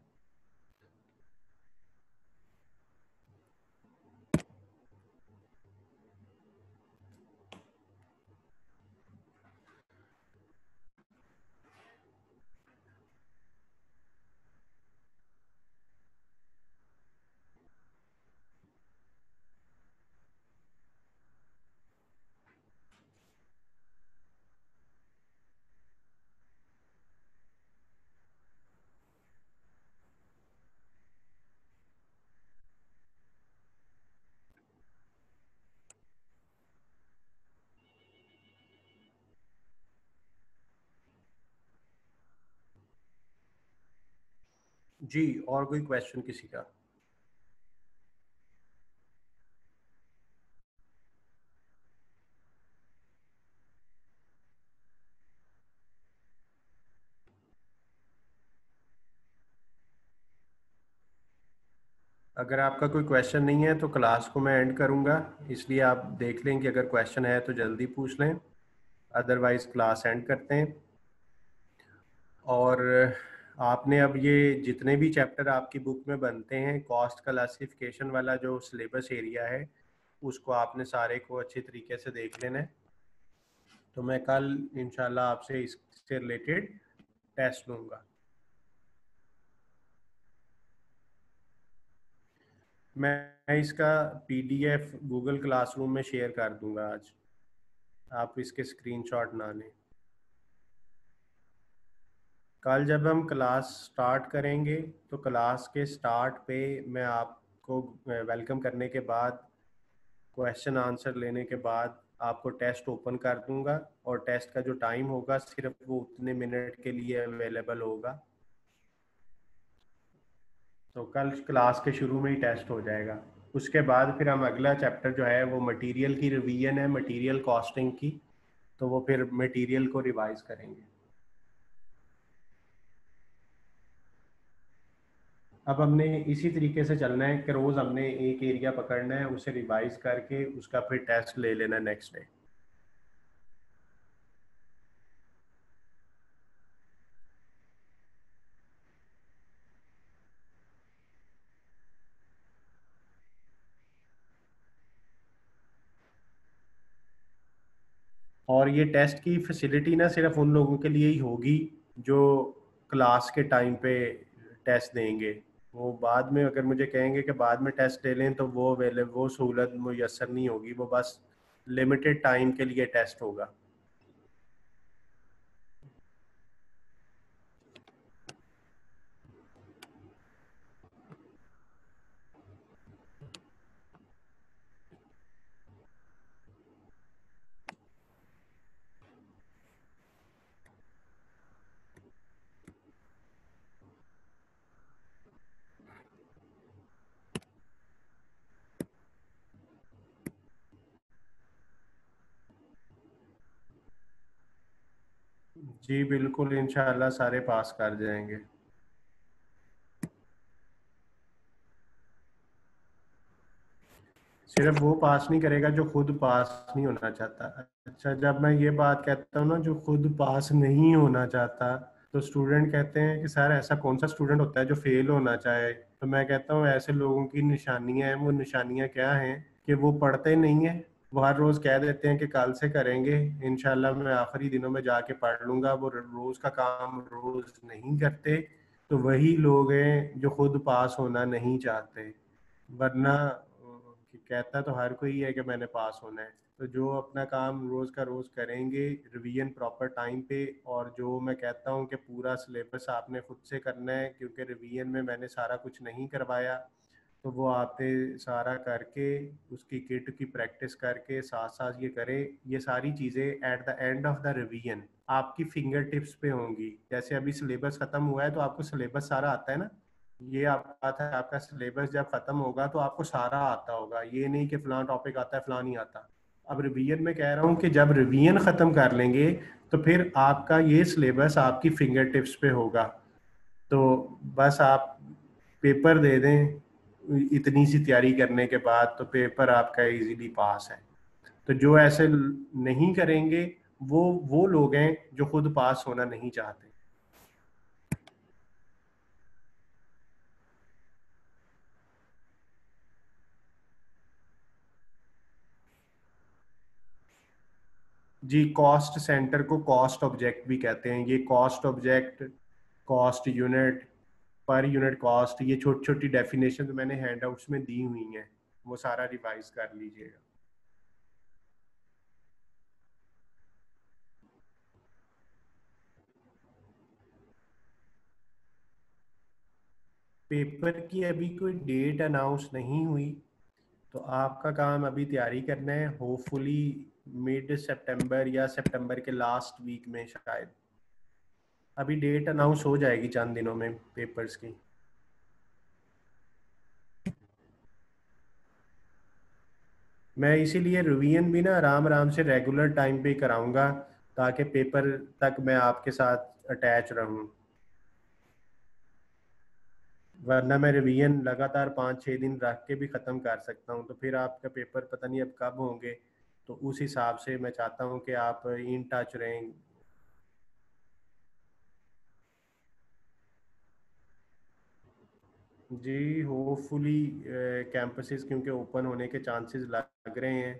जी, और कोई क्वेश्चन किसी का? अगर आपका कोई क्वेश्चन नहीं है तो क्लास को मैं एंड करूंगा, इसलिए आप देख लें कि अगर क्वेश्चन है तो जल्दी पूछ लें, अदरवाइज क्लास एंड करते हैं। और आपने अब ये जितने भी चैप्टर आपकी बुक में बनते हैं, कॉस्ट क्लासिफिकेशन वाला जो सिलेबस एरिया है, उसको आपने सारे को अच्छी तरीके से देख लेना है। तो मैं कल इंशाल्लाह आपसे इससे रिलेटेड टेस्ट लूँगा। मैं इसका पीडीएफ गूगल क्लासरूम में शेयर कर दूंगा आज, आप इसके स्क्रीनशॉट ना लें। कल जब हम क्लास स्टार्ट करेंगे तो क्लास के स्टार्ट पे मैं आपको वेलकम करने के बाद, क्वेश्चन आंसर लेने के बाद आपको टेस्ट ओपन कर दूंगा, और टेस्ट का जो टाइम होगा सिर्फ वो उतने मिनट के लिए अवेलेबल होगा। तो कल क्लास के शुरू में ही टेस्ट हो जाएगा। उसके बाद फिर हम अगला चैप्टर जो है वो मटेरियल की रिवीजन है, मटेरियल कॉस्टिंग की, तो वो फिर मटेरियल को रिवाइज करेंगे। अब हमने इसी तरीके से चलना है कि रोज हमने एक एरिया पकड़ना है, उसे रिवाइज करके उसका फिर टेस्ट ले लेना नेक्स्ट डे। और ये टेस्ट की फैसिलिटी ना सिर्फ उन लोगों के लिए ही होगी जो क्लास के टाइम पे टेस्ट देंगे। वो बाद में अगर मुझे कहेंगे कि बाद में टेस्ट ले लें तो वो सहूलत मुयसर नहीं होगी, वो बस लिमिटेड टाइम के लिए टेस्ट होगा। जी बिल्कुल, इंशाल्लाह सारे पास कर जाएंगे। सिर्फ वो पास नहीं करेगा जो खुद पास नहीं होना चाहता। अच्छा, जब मैं ये बात कहता हूँ ना जो खुद पास नहीं होना चाहता, तो स्टूडेंट कहते हैं कि सर ऐसा कौन सा स्टूडेंट होता है जो फेल होना चाहे। तो मैं कहता हूँ ऐसे लोगों की निशानियां हैं। वो निशानियां क्या हैं कि वो पढ़ते नहीं है। वो हर रोज कह देते हैं कि कल से करेंगे, इंशाल्लाह मैं आखिरी दिनों में जाके पढ़ लूंगा। वो रोज का काम रोज नहीं करते। तो वही लोग हैं जो खुद पास होना नहीं चाहते। वरना कहता तो हर कोई है कि मैंने पास होना है। तो जो अपना काम रोज का रोज करेंगे, रिवीजन प्रॉपर टाइम पे, और जो मैं कहता हूँ कि पूरा सिलेबस आपने खुद से करना है, क्योंकि रिवीजन में मैंने सारा कुछ नहीं करवाया। तो वो आपने सारा करके उसकी किट की प्रैक्टिस करके साथ साथ ये करें। ये सारी चीज़ें at the end of the revision आपकी फिंगर टिप्स पे होंगी। जैसे अभी सिलेबस खत्म हुआ है तो आपको सिलेबस सारा आता है ना। ये आपका बात है, आपका सिलेबस जब खत्म होगा तो आपको सारा आता होगा। ये नहीं कि फलां टॉपिक आता है फलां नहीं आता। अब रिवीजन में कह रहा हूँ कि जब रिवीजन खत्म कर लेंगे तो फिर आपका ये सिलेबस आपकी फिंगर टिप्स पे होगा। तो बस आप पेपर दे दें इतनी सी तैयारी करने के बाद, तो पेपर आपका इजीली पास है। तो जो ऐसे नहीं करेंगे वो लोग हैं जो खुद पास होना नहीं चाहते। जी, कॉस्ट सेंटर को कॉस्ट ऑब्जेक्ट भी कहते हैं। ये cost object, cost unit, per unit cost, ये छोटी छोटी डेफिनेशन मैंने हैंडआउट्स में दी हुई हैं। वो सारा रिवाइज कर लीजिएगा। पेपर की अभी कोई डेट अनाउंस नहीं हुई। तो आपका काम अभी तैयारी करना है। होपफुली मिड सितंबर या सितंबर के लास्ट वीक में शायद। अभी डेट अनाउंस हो जाएगी चंद दिनों में पेपर्स की। मैं इसीलिए रिवीजन भी ना आराम आराम से रेगुलर टाइम पे कराऊंगा, ताकि पेपर तक मैं आपके साथ अटैच रहूं। वरना मैं रिवीजन लगातार 5-6 दिन रख के भी ख़त्म कर सकता हूँ, तो फिर आपका पेपर पता नहीं अब कब होंगे। तो उस हिसाब से मैं चाहता हूँ कि आप इन टच रहें। जी, होपफुली कैंपसेस क्योंकि ओपन होने के चांसेस लग रहे हैं,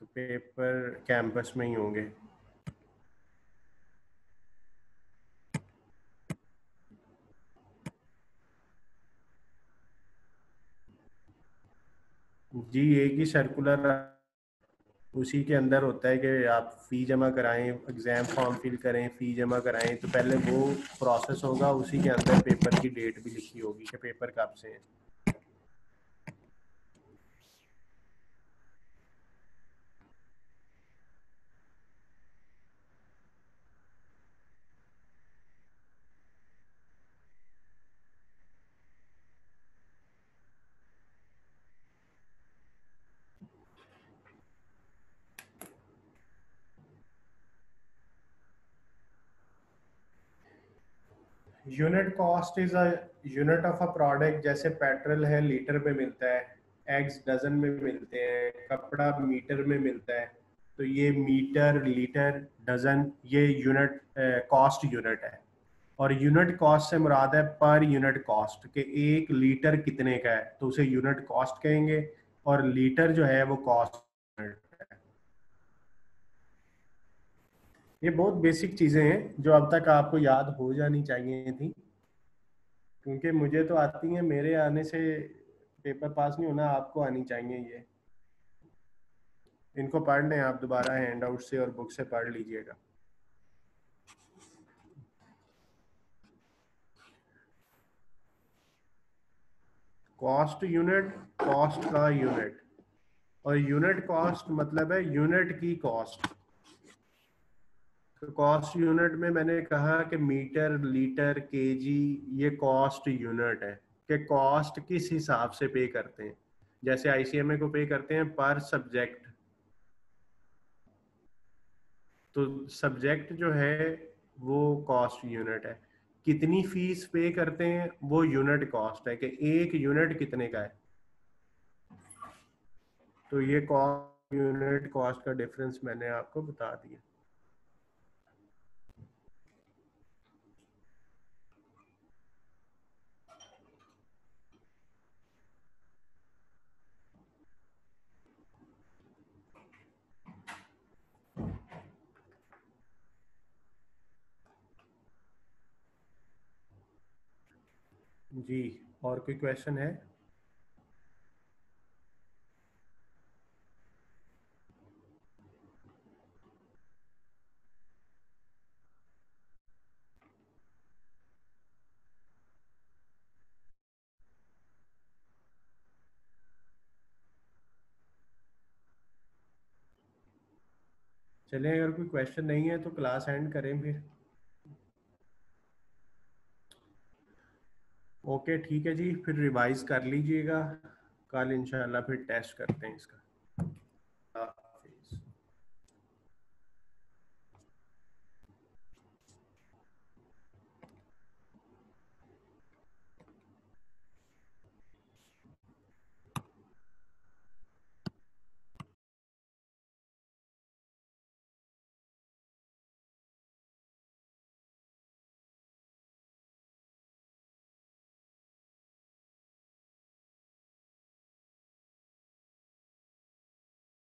तो पेपर कैंपस में ही होंगे। जी, एक ही सर्कुलर उसी के अंदर होता है कि आप फ़ी जमा कराएं, एग्ज़ाम फॉर्म फिल करें, फ़ी जमा कराएं। तो पहले वो प्रोसेस होगा, उसी के अंदर पेपर की डेट भी लिखी होगी कि पेपर कब से है। Unit cost is a unit of a product. जैसे पेट्रोल है लीटर में मिलता है, एग्स डजन में मिलते हैं, कपड़ा मीटर में मिलता है। तो ये मीटर, लीटर, डजन, ये यूनिट कॉस्ट यूनिट है। और यूनिट कॉस्ट से मुराद है पर यूनिट कॉस्ट, के एक लीटर कितने का है तो उसे यूनिट कॉस्ट कहेंगे। और लीटर जो है वो कॉस्ट यूनिट है। ये बहुत बेसिक चीजें हैं जो अब तक आपको याद हो जानी चाहिए थी, क्योंकि मुझे तो आती हैं। मेरे आने से पेपर पास नहीं होना, आपको आनी चाहिए ये। इनको पढ़ लें आप दोबारा हैंड आउट से और बुक से पढ़ लीजिएगा। कॉस्ट यूनिट, कॉस्ट का यूनिट, और यूनिट कॉस्ट मतलब है यूनिट की कॉस्ट। तो कॉस्ट यूनिट में मैंने कहा कि मीटर, लीटर, केजी, ये कॉस्ट यूनिट है कि कॉस्ट किस हिसाब से पे करते हैं। जैसे आईसीएमए को पे करते हैं पर सब्जेक्ट। तो सब्जेक्ट जो है वो कॉस्ट यूनिट है। कितनी फीस पे करते हैं वो यूनिट कॉस्ट है, कि एक यूनिट कितने का है। तो ये यूनिट कॉस्ट का डिफरेंस मैंने आपको बता दिया। जी, और कोई क्वेश्चन है? चलिए, अगर कोई क्वेश्चन नहीं है तो क्लास एंड करें फिर। ओके ठीक है जी, फिर रिवाइज कर लीजिएगा, कल इंशाल्लाह फिर टेस्ट करते हैं इसका।